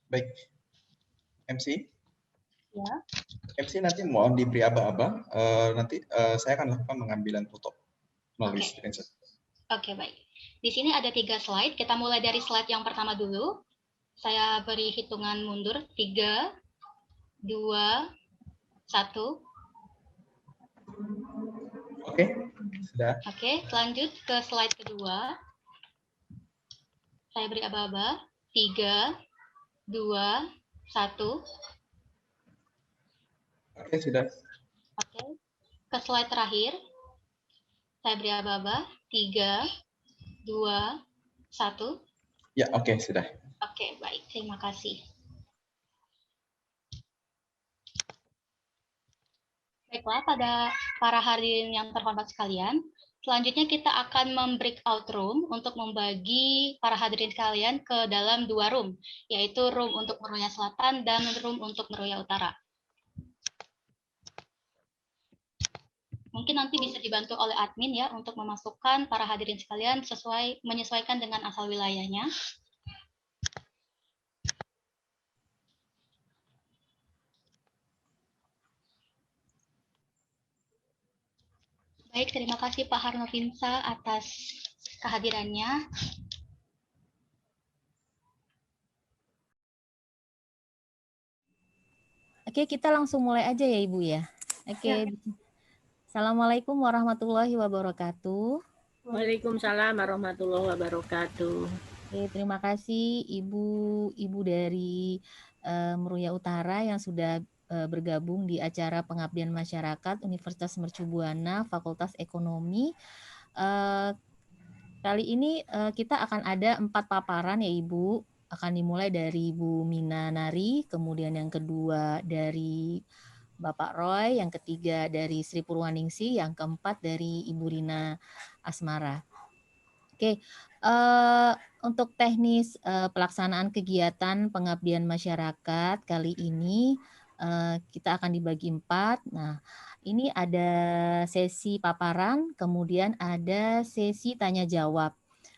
Baik, MC. Ya. MC nanti mohon diberi aba-aba. Nanti saya akan lakukan pengambilan foto melalui screenshot. Oke, baik. Di sini ada 3 slide. Kita mulai dari slide yang pertama dulu. Saya beri hitungan mundur. 3, 2, 1. Oke, sudah. Oke, lanjut ke slide kedua. Saya beri aba-aba. 3, 2, 1. Oke, sudah. Oke. Ke slide terakhir. Saya beri aba-aba. 3, 2, 1. Ya, oke, sudah. Oke, baik. Terima kasih. Baiklah, pada para hadirin yang terhormat sekalian, selanjutnya kita akan membreakout room untuk membagi para hadirin sekalian ke dalam 2 room, yaitu room untuk Meruya Selatan dan room untuk Meruya Utara. Mungkin nanti bisa dibantu oleh admin ya untuk memasukkan para hadirin sekalian menyesuaikan dengan asal wilayahnya. Baik, terima kasih Pak Harnovinsa atas kehadirannya. Oke, kita langsung mulai aja ya Ibu ya. Oke. Assalamualaikum warahmatullahi wabarakatuh. Waalaikumsalam warahmatullahi wabarakatuh. Oke, terima kasih Ibu dari Meruya Utara yang sudah bergabung di acara Pengabdian Masyarakat Universitas Mercu Buana Fakultas Ekonomi. Kali ini kita akan ada 4 paparan ya Ibu. Akan dimulai dari Ibu Mina Nari, kemudian yang kedua dari Bapak Roy, yang ketiga dari Sri Purwaningsi, yang keempat dari Ibu Rina Asmara. Oke, untuk teknis pelaksanaan kegiatan pengabdian masyarakat kali ini kita akan dibagi 4. Nah, ini ada sesi paparan, kemudian ada sesi tanya jawab.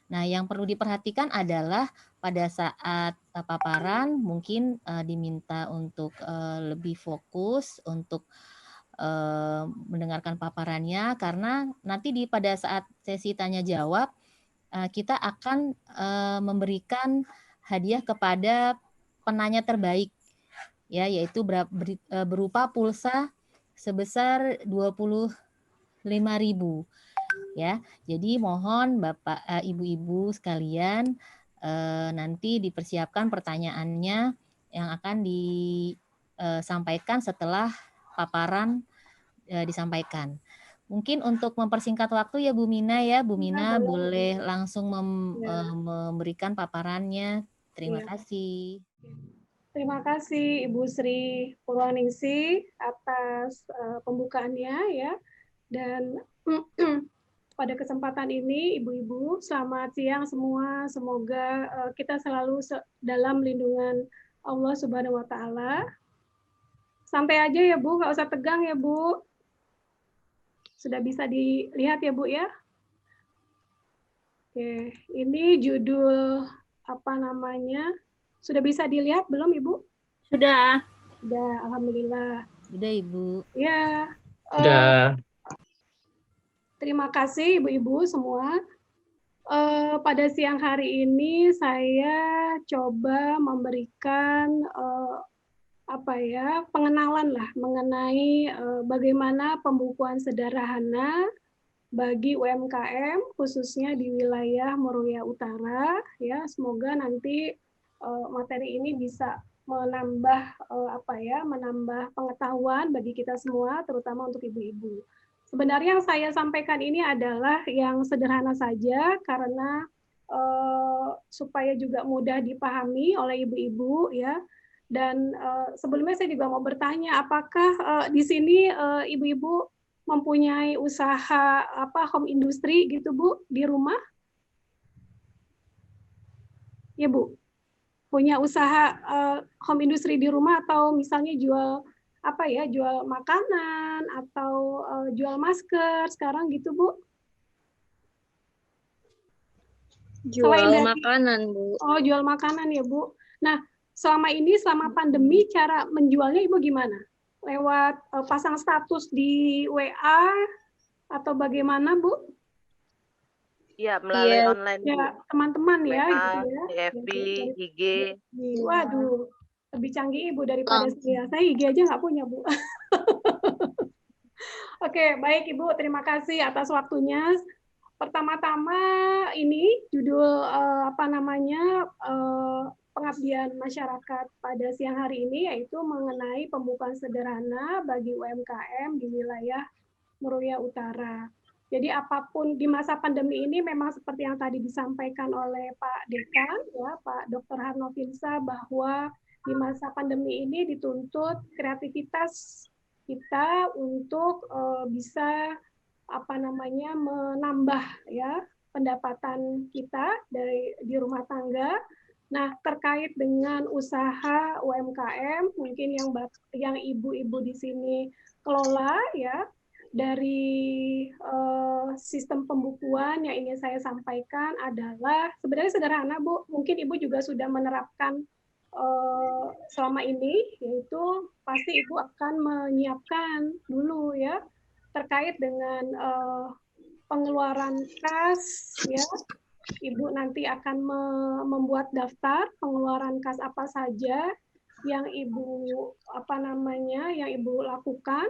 Nah, yang perlu diperhatikan adalah pada saat paparan mungkin diminta untuk lebih fokus untuk mendengarkan paparannya, karena nanti pada saat sesi tanya jawab kita akan memberikan hadiah kepada penanya terbaik, ya, yaitu berupa pulsa sebesar 25.000. Ya, jadi mohon Bapak, Ibu-ibu sekalian nanti dipersiapkan pertanyaannya yang akan disampaikan setelah paparan disampaikan. Mungkin untuk mempersingkat waktu ya Bu Mina ya, Bu Mina boleh. boleh langsung Ya. memberikan paparannya. Terima Iya. kasih. Terima kasih Ibu Sri Purwaningsih atas pembukaannya ya. Dan pada kesempatan ini Ibu-ibu, selamat siang semua. Semoga kita selalu dalam lindungan Allah Subhanahu wa taala. Santai aja ya Bu, nggak usah tegang ya Bu. Sudah bisa dilihat ya Bu ya? Oke, ini judul apa namanya? Sudah bisa dilihat belum Ibu? Sudah. Sudah, alhamdulillah. Sudah Ibu. Ya. Sudah. Terima kasih Ibu-ibu semua. Pada siang hari ini saya coba memberikan pengenalan lah mengenai bagaimana pembukuan sederhana bagi UMKM khususnya di wilayah Meruya Utara ya. Semoga nanti materi ini bisa menambah menambah pengetahuan bagi kita semua terutama untuk ibu-ibu. Sebenarnya yang saya sampaikan ini adalah yang sederhana saja karena supaya juga mudah dipahami oleh ibu-ibu ya. Dan sebelumnya saya juga mau bertanya, apakah di sini ibu-ibu mempunyai usaha home industry gitu Bu di rumah? Ya Bu, punya usaha home industry di rumah atau misalnya jual jual makanan atau jual masker sekarang gitu Bu? Jual makanan Bu. Oh, jual makanan ya Bu. Nah, selama pandemi cara menjualnya Ibu gimana? Lewat pasang status di WA atau bagaimana Bu? Iya, melalui online. Ya, teman-teman ya, WA, gitu ya. di FB, IG. Waduh, lebih canggih Ibu daripada saya. Saya IG aja nggak punya Bu. Oke, baik Ibu, terima kasih atas waktunya. Pertama-tama ini judul pengabdian masyarakat pada siang hari ini yaitu mengenai pembukaan sederhana bagi UMKM di wilayah Meruya Utara. Jadi apapun di masa pandemi ini memang seperti yang tadi disampaikan oleh Pak Dekan, ya, Pak Dr. Harnofinsa, bahwa di masa pandemi ini dituntut kreativitas kita untuk bisa menambah ya pendapatan kita di rumah tangga. Nah, terkait dengan usaha UMKM, mungkin yang ibu-ibu di sini kelola ya, dari sistem pembukuan yang ingin saya sampaikan adalah sebenarnya sederhana Bu, mungkin Ibu juga sudah menerapkan selama ini, yaitu pasti Ibu akan menyiapkan dulu ya terkait dengan pengeluaran kas ya. Ibu nanti akan membuat daftar pengeluaran kas apa saja yang Ibu yang Ibu lakukan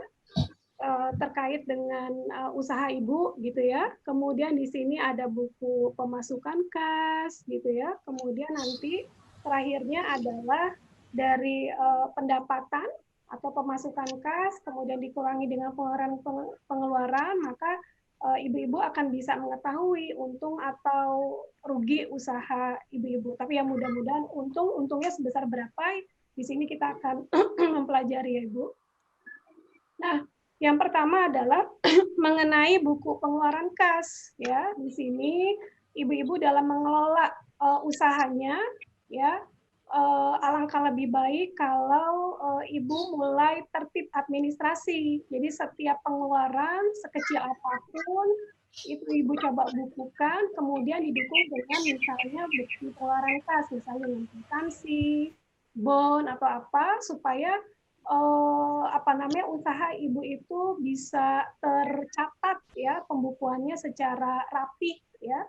terkait dengan usaha Ibu gitu ya. Kemudian di sini ada buku pemasukan kas gitu ya. Kemudian nanti terakhirnya adalah dari pendapatan atau pemasukan kas, kemudian dikurangi dengan pengeluaran, maka ibu-ibu akan bisa mengetahui untung atau rugi usaha ibu-ibu. Tapi yang mudah-mudahan untungnya sebesar berapa, di sini kita akan mempelajari ya Ibu. Nah, yang pertama adalah mengenai buku pengeluaran kas ya. Di sini ibu-ibu dalam mengelola usahanya ya, alangkah lebih baik kalau ibu mulai tertib administrasi. Jadi setiap pengeluaran sekecil apapun itu ibu coba bukukan, kemudian didukung dengan misalnya bukti pengeluaran kas, misalnya dengan kwitansi, bon atau apa, supaya usaha ibu itu bisa tercatat ya pembukuannya secara rapih ya.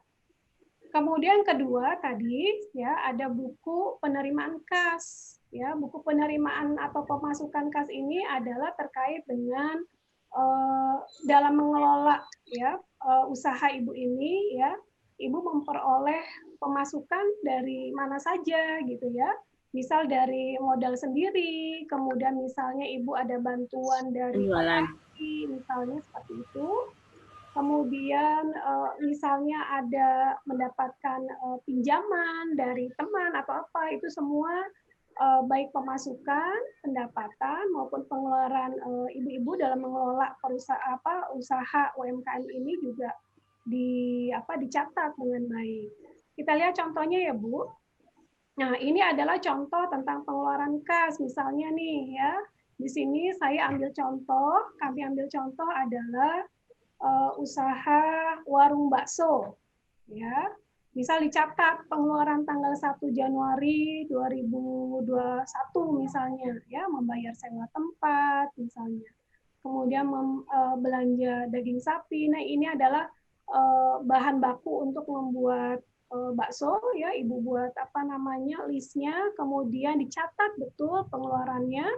Kemudian kedua tadi ya ada buku penerimaan kas ya. Buku penerimaan atau pemasukan kas ini adalah terkait dengan dalam mengelola ya usaha ibu ini ya. Ibu memperoleh pemasukan dari mana saja gitu ya. Misal dari modal sendiri, kemudian misalnya ibu ada bantuan dari misalnya seperti itu. kemudian misalnya ada mendapatkan pinjaman dari teman atau apa, itu semua baik pemasukan, pendapatan maupun pengeluaran ibu-ibu dalam mengelola usaha UMKM ini juga dicatat dengan baik. Kita lihat contohnya ya Bu. Nah, ini adalah contoh tentang pengeluaran kas misalnya nih ya. Di sini kami ambil contoh adalah usaha warung bakso ya. Misal dicatat pengeluaran tanggal 1 Januari 2021 misalnya ya, membayar sewa tempat misalnya. Kemudian belanja daging sapi. Nah, ini adalah bahan baku untuk membuat bakso ya, Ibu buat listnya, kemudian dicatat betul pengeluarannya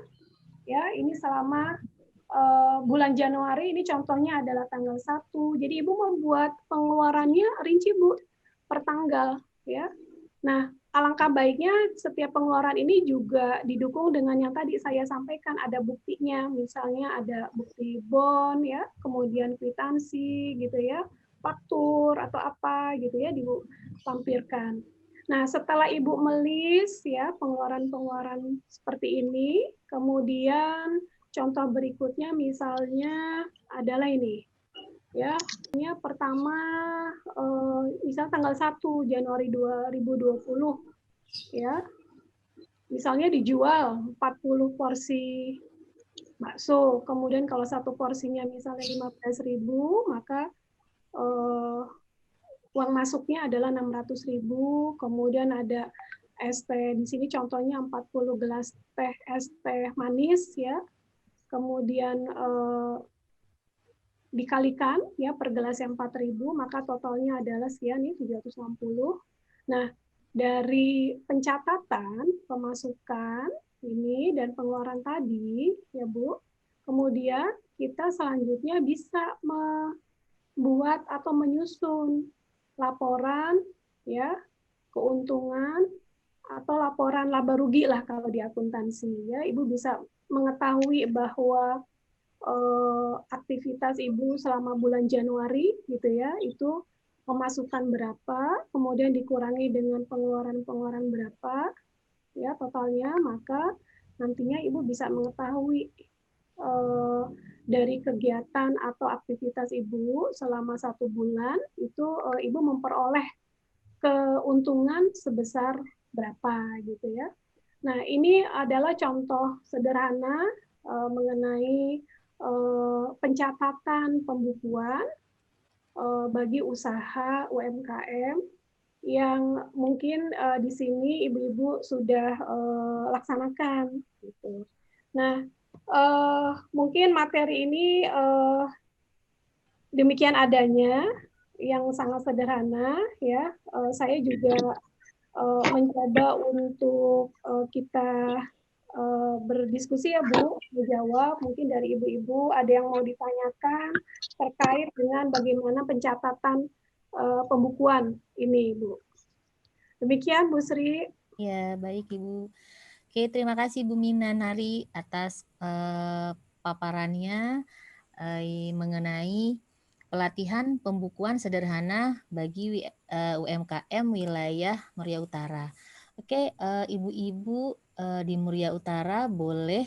ya. Ini selama bulan Januari, ini contohnya adalah tanggal 1. Jadi Ibu membuat pengeluarannya rinci Bu, per tanggal ya. Nah, alangkah baiknya setiap pengeluaran ini juga didukung dengan yang tadi saya sampaikan, ada buktinya, misalnya ada bukti bon ya, kemudian kwitansi gitu ya, faktur atau apa gitu ya dilampirkan. Nah, setelah Ibu melis ya pengeluaran-pengeluaran seperti ini, kemudian contoh berikutnya misalnya adalah ini. Ya, ini pertama misal tanggal 1 Januari 2020 ya. Misalnya dijual 40 porsi bakso, kemudian kalau satu porsinya misalnya 15.000, maka uang masuknya adalah 600.000, kemudian ada es teh di sini contohnya 40 gelas teh es teh manis ya. Kemudian dikalikan ya per gelas yang 4.000, maka totalnya adalah sekian nih 760. Nah, dari pencatatan pemasukan ini dan pengeluaran tadi ya Bu, kemudian kita selanjutnya bisa membuat atau menyusun laporan ya keuntungan atau laporan laba rugi lah kalau di akuntansi ya. Ibu bisa mengetahui bahwa aktivitas Ibu selama bulan Januari gitu ya, itu pemasukan berapa, kemudian dikurangi dengan pengeluaran berapa ya totalnya, maka nantinya Ibu bisa mengetahui dari kegiatan atau aktivitas Ibu selama 1 bulan itu Ibu memperoleh keuntungan sebesar berapa gitu ya. Nah, ini adalah contoh sederhana mengenai pencatatan pembukuan bagi usaha UMKM yang mungkin di sini ibu-ibu sudah laksanakan gitu. Nah, mungkin materi ini demikian adanya, yang sangat sederhana ya. Saya juga mencoba untuk kita berdiskusi ya Bu, menjawab mungkin dari ibu-ibu ada yang mau ditanyakan terkait dengan bagaimana pencatatan pembukuan ini Bu. Demikian Bu Sri. Ya, baik Ibu. Oke, terima kasih Bu Mina Nari atas paparannya mengenai pelatihan pembukuan sederhana bagi UMKM wilayah Muria Utara. Oke, ibu-ibu di Muria Utara boleh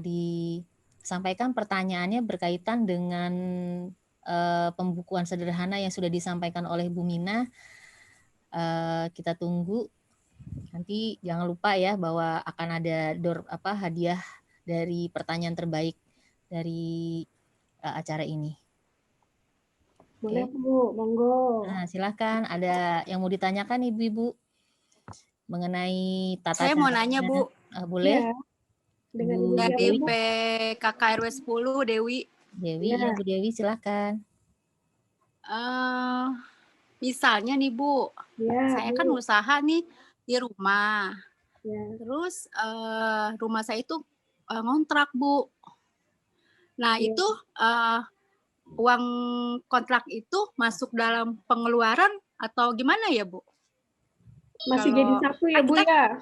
disampaikan pertanyaannya berkaitan dengan pembukuan sederhana yang sudah disampaikan oleh Bu Mina. Kita tunggu. Nanti jangan lupa ya bahwa akan ada hadiah dari pertanyaan terbaik dari acara ini. Boleh Bu, monggo. Nah, silakan. Ada yang mau ditanyakan ibu-ibu mengenai tata Saya cara? mau nanya Bu. Boleh? Ya. Dengan Bu Dari Dewi. PKKRW 10 Dewi. Dewi, ya Bu Dewi silakan. Misalnya nih Bu, saya kan usaha nih di rumah. Terus rumah saya itu ngontrak Bu. Nah itu uang kontrak itu masuk dalam pengeluaran atau gimana ya Bu? Masih jadi satu ya Bu ya?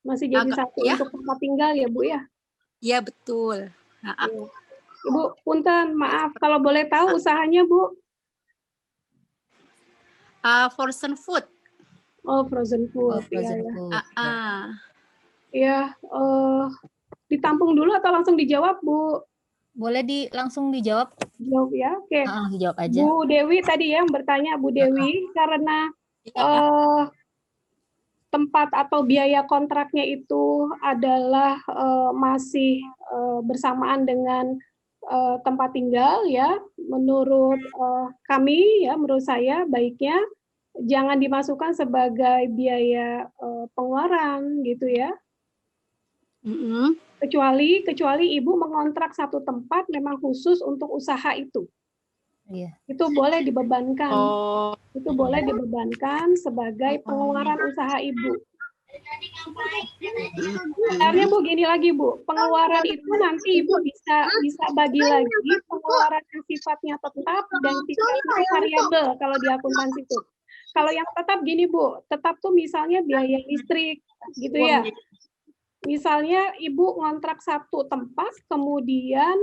Masih jadi satu ya? Untuk tempat tinggal ya Bu ya? Iya betul. Ibu, punten, maaf. Kalau boleh tahu usahanya, Bu? Frozen food. Oh, frozen food. Frozen Iya, food. ya. Ditampung dulu atau langsung dijawab, Bu? Boleh langsung dijawab. Jawab ya, oke. Dijawab aja. Bu Dewi tadi yang bertanya, Bu Dewi, karena tempat atau biaya kontraknya itu adalah masih bersamaan dengan tempat tinggal ya. Menurut kami ya, menurut saya baiknya jangan dimasukkan sebagai biaya pengeluaran gitu ya. Kecuali ibu mengontrak satu tempat memang khusus untuk usaha itu. Iya. Itu boleh dibebankan. Itu boleh dibebankan sebagai pengeluaran usaha ibu. Sebenarnya Bu, gini lagi Bu, pengeluaran itu nanti ibu bisa bagi lagi pengeluaran yang sifatnya tetap dan sifatnya variabel kalau di akuntansi itu. Kalau yang tetap gini Bu, tetap tuh misalnya biaya listrik gitu ya. Misalnya ibu ngontrak satu tempat, kemudian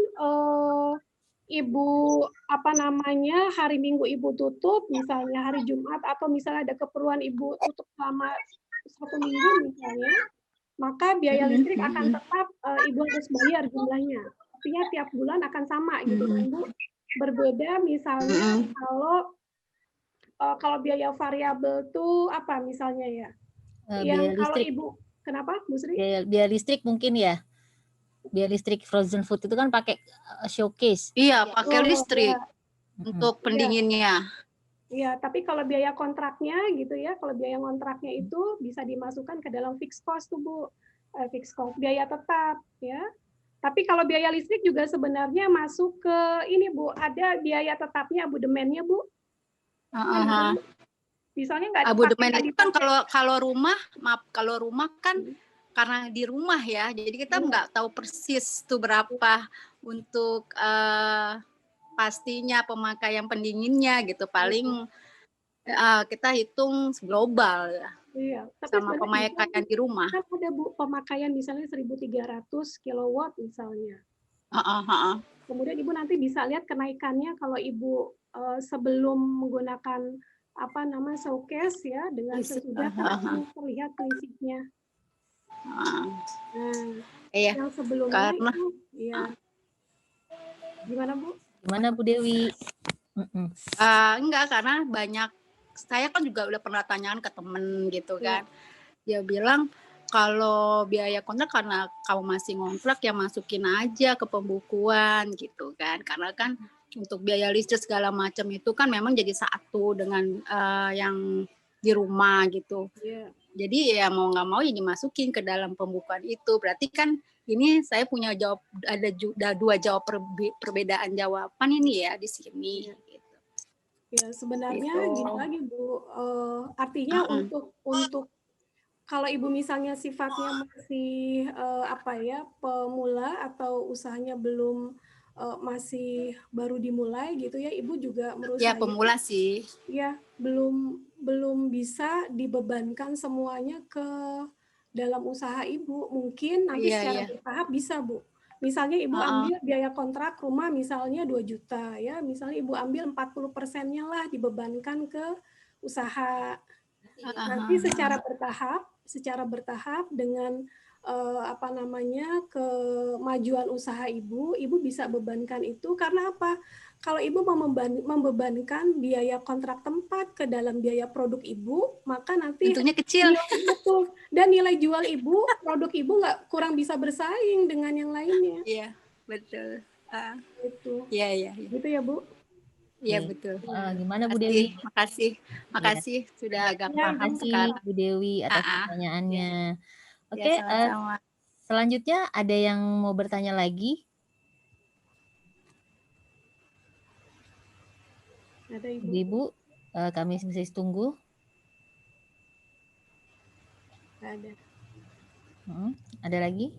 ibu hari Minggu ibu tutup, misalnya hari Jumat atau misalnya ada keperluan ibu tutup selama 1 minggu misalnya, maka biaya listrik akan tetap ibu harus bayar jumlahnya. Artinya tiap bulan akan sama gitu kan Bu. Berbeda misalnya kalau biaya variabel tuh apa misalnya ya? Yang kalau listrik. ibu kenapa, Bu Sri? Biaya listrik mungkin ya. Biaya listrik frozen food itu kan pakai showcase. Iya, pakai listrik untuk pendinginnya. Iya, tapi kalau biaya kontraknya gitu ya, kalau biaya kontraknya itu bisa dimasukkan ke dalam fixed cost tuh Bu. Fixed cost, biaya tetap ya. Tapi kalau biaya listrik juga sebenarnya masuk ke ini Bu, ada biaya tetapnya abodemennya Bu. Misalnya nggak abodemen itu kan kalau rumah kan karena di rumah ya, jadi kita nggak tahu persis tuh berapa untuk pastinya pemakaian pendinginnya gitu, paling kita hitung global ya. Iya, sama pemakaian di rumah. Kan ada Bu pemakaian misalnya 1.300 kilowatt misalnya. Kemudian Ibu nanti bisa lihat kenaikannya kalau Ibu sebelum menggunakan showcase ya, dengan sesudah terlihat listriknya. Iya. Yang sebelumnya karena itu, ya. Gimana Bu? Gimana Bu Dewi? Enggak, karena banyak, saya kan juga udah pernah tanyakan ke temen gitu kan. Dia bilang kalau biaya kontrak karena kamu masih ngontrak ya masukin aja ke pembukuan gitu kan. Karena kan untuk biaya listrik segala macam itu kan memang jadi satu dengan yang di rumah gitu. Jadi ya mau nggak mau ya dimasukin ke dalam pembukuan itu. Berarti kan ini saya punya ada dua jawab perbedaan jawaban ini ya di sini. Gitu. Ya sebenarnya gini lagi Bu, artinya untuk kalau Ibu misalnya sifatnya masih pemula atau usahanya belum masih baru dimulai gitu ya, Ibu juga menurut saya pemula sih. Ya, belum bisa dibebankan semuanya ke dalam usaha Ibu. Mungkin nanti secara bertahap bisa, Bu. Misalnya Ibu ambil biaya kontrak rumah misalnya 2 juta ya, misalnya Ibu ambil 40%-nya lah dibebankan ke usaha. Nanti secara bertahap dengan kemajuan usaha Ibu bisa bebankan itu. Karena apa? Kalau Ibu membebankan biaya kontrak tempat ke dalam biaya produk Ibu, maka nanti tentunya kecil. Dan nilai jual Ibu, produk Ibu nggak kurang bisa bersaing dengan yang lainnya. Iya, betul. Itu. Iya. Gitu ya, Bu? Iya, betul. Gimana Bu Dewi? Makasih sudah agak paham sekarang. Bu Dewi atas pertanyaannya. Oke, sama-sama. Selanjutnya ada yang mau bertanya lagi? Ada Ibu, kami masih tunggu. Ada. Ada lagi?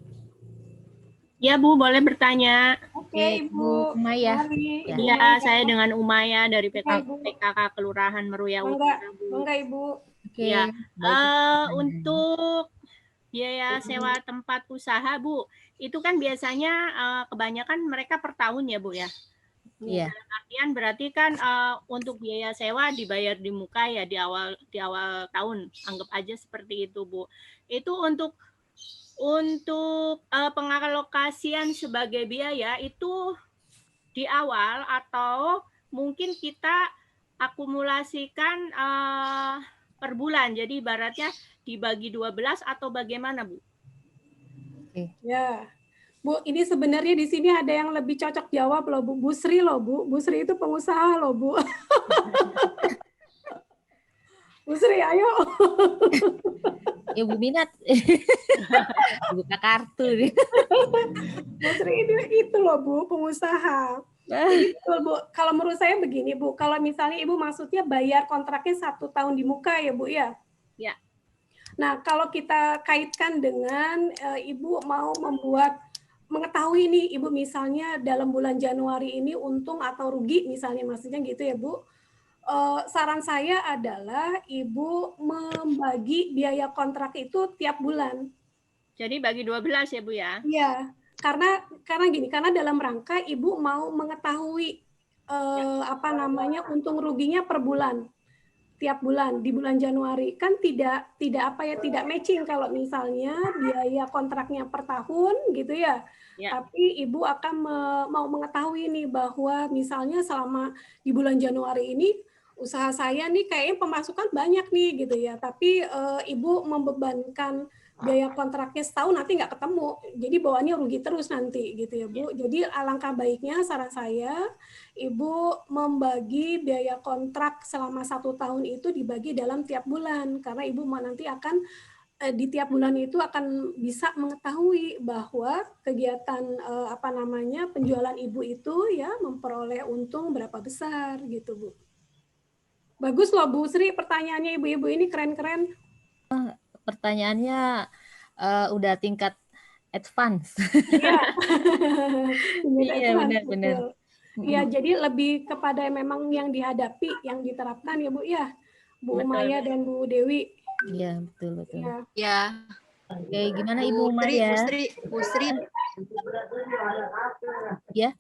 Ya Bu, boleh bertanya. Oke, Ibu. Umaya. Iya, saya dengan Umaya dari PKK Kelurahan Meruya Utara. Enggak, Ibu. Ya, untuk biaya sewa tempat usaha, Bu, itu kan biasanya kebanyakan mereka per tahun ya, Bu ya. Iya. Dalam artian berarti kan untuk biaya sewa dibayar di muka ya di awal tahun, anggap aja seperti itu, Bu. Itu untuk pengalokasian sebagai biaya itu di awal atau mungkin kita akumulasikan per bulan. Jadi ibaratnya dibagi 12 atau bagaimana, Bu? Ya. Bu, ini sebenarnya di sini ada yang lebih cocok jawab loh, Bu. Bu Sri loh, Bu. Bu Sri itu pengusaha loh, Bu. Bu Sri, ayo. Ya Bu Minat. Buka kartu. Bu Sri itu loh, Bu, pengusaha. Jadi betul, Bu. Kalau menurut saya begini, Bu. Kalau misalnya Ibu maksudnya bayar kontraknya 1 tahun di muka ya, Bu, ya? Ya. Nah, kalau kita kaitkan dengan Ibu mau mengetahui nih, Ibu misalnya dalam bulan Januari ini untung atau rugi, misalnya maksudnya gitu ya, Bu. Saran saya adalah Ibu membagi biaya kontrak itu tiap bulan. Jadi bagi 12 ya, Bu ya? Iya, karena gini, karena dalam rangka Ibu mau mengetahui untung ruginya per bulan. Tiap bulan di bulan Januari kan tidak matching kalau misalnya biaya kontraknya per tahun gitu ya. Tapi Ibu akan mau mengetahui nih bahwa misalnya selama di bulan Januari ini usaha saya nih kayaknya pemasukan banyak nih gitu ya. Tapi Ibu membebankan biaya kontraknya setahun nanti nggak ketemu. Jadi bawaannya rugi terus nanti gitu ya, Bu. Jadi alangkah baiknya saran saya Ibu membagi biaya kontrak selama 1 tahun itu dibagi dalam tiap bulan karena Ibu nanti akan di tiap bulan itu akan bisa mengetahui bahwa kegiatan penjualan Ibu itu ya memperoleh untung berapa besar gitu, Bu. Bagus loh Bu Sri, pertanyaannya ibu-ibu ini keren-keren. Pertanyaannya udah tingkat advance. Iya, benar-benar. Iya, jadi lebih kepada memang yang dihadapi, yang diterapkan ya Bu ya, Bu Maya dan Bu Dewi. Iya, betul. Ya. Oke, gimana Ibu Maya? Bu Sri. Ya.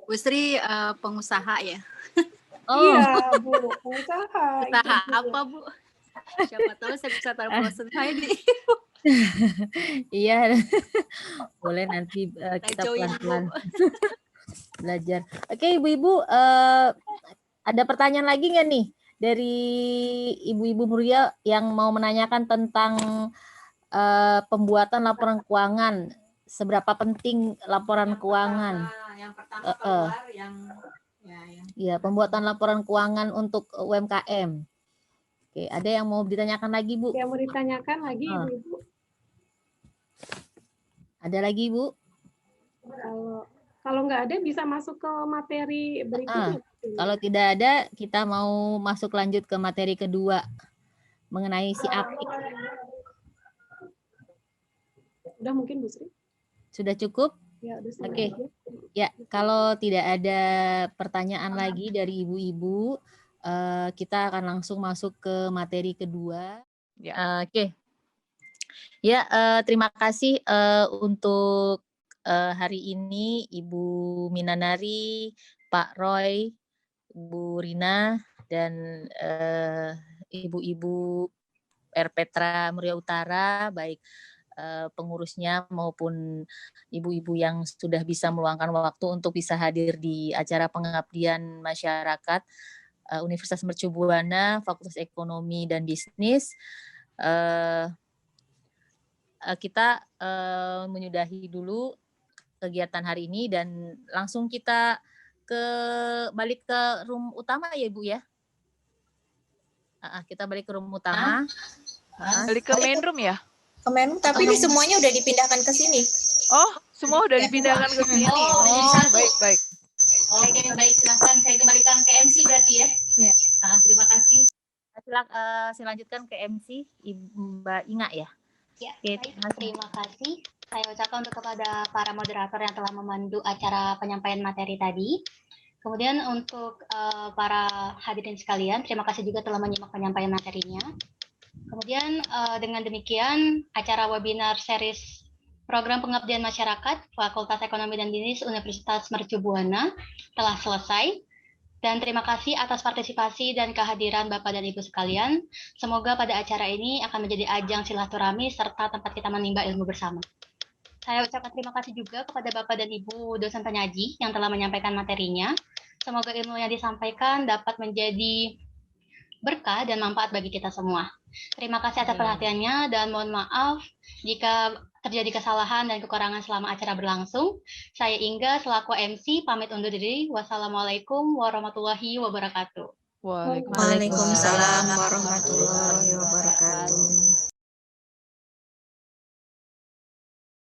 Bu Sri pengusaha ya. Oh. Iya, Bu, pengusaha. Usaha apa, Bu? Siapa tahu saya bisa taruh proses saya di Iya, boleh nanti kita pelan-pelan belajar. Oke, ibu-ibu, ada pertanyaan lagi nggak nih dari ibu-ibu Muria yang mau menanyakan tentang pembuatan laporan keuangan? Seberapa penting laporan keuangan? Yang pertama keluar Ya, pembuatan laporan keuangan untuk UMKM. Oke, ada yang mau ditanyakan lagi, Bu? Yang mau ditanyakan lagi, Ibu-ibu? Ada lagi, Bu? Kalau nggak ada, bisa masuk ke materi berikutnya. Kalau tidak ada, kita mau masuk lanjut ke materi kedua mengenai si apik. Udah mungkin, Bu Sri? Sudah cukup? Ya, udah. Oke. Ya, kalau tidak ada pertanyaan lagi dari ibu-ibu, kita akan langsung masuk ke materi kedua. Oke. Ya, terima kasih untuk hari ini Ibu Minanari, Pak Roy, Bu Rina, dan Ibu-ibu Petra Muria Utara, baik pengurusnya maupun ibu-ibu yang sudah bisa meluangkan waktu untuk bisa hadir di acara pengabdian masyarakat Universitas Mercu Buana, Fakultas Ekonomi dan Bisnis. Kita menyudahi dulu kegiatan hari ini dan langsung kita balik ke room utama ya Ibu ya. Kita balik ke room utama. Balik ke main room ya? Ke main room, tapi ini semuanya udah dipindahkan ke sini. Oh, semua udah dipindahkan ke sini. Baik. Oke, baik, silakan saya kembalikan ke MC berarti ya. Ya. Terima kasih. Saya lanjutkan ke MC Mbak Inga ya. Ya, terima kasih. Saya ucapkan untuk kepada para moderator yang telah memandu acara penyampaian materi tadi. Kemudian untuk para hadirin sekalian, terima kasih juga telah menyimak penyampaian materinya. Kemudian dengan demikian acara webinar series Program Pengabdian Masyarakat Fakultas Ekonomi dan Bisnis Universitas Mercu Buana telah selesai. Dan terima kasih atas partisipasi dan kehadiran Bapak dan Ibu sekalian. Semoga pada acara ini akan menjadi ajang silaturahmi serta tempat kita menimba ilmu bersama. Saya ucapkan terima kasih juga kepada Bapak dan Ibu dosen penyaji yang telah menyampaikan materinya. Semoga ilmu yang disampaikan dapat menjadi berkah dan manfaat bagi kita semua. Terima kasih atas perhatiannya dan mohon maaf jika terjadi kesalahan dan kekurangan selama acara berlangsung. Saya Inga selaku MC pamit undur diri. Wassalamualaikum warahmatullahi wabarakatuh. Waalaikumsalam warahmatullahi wabarakatuh.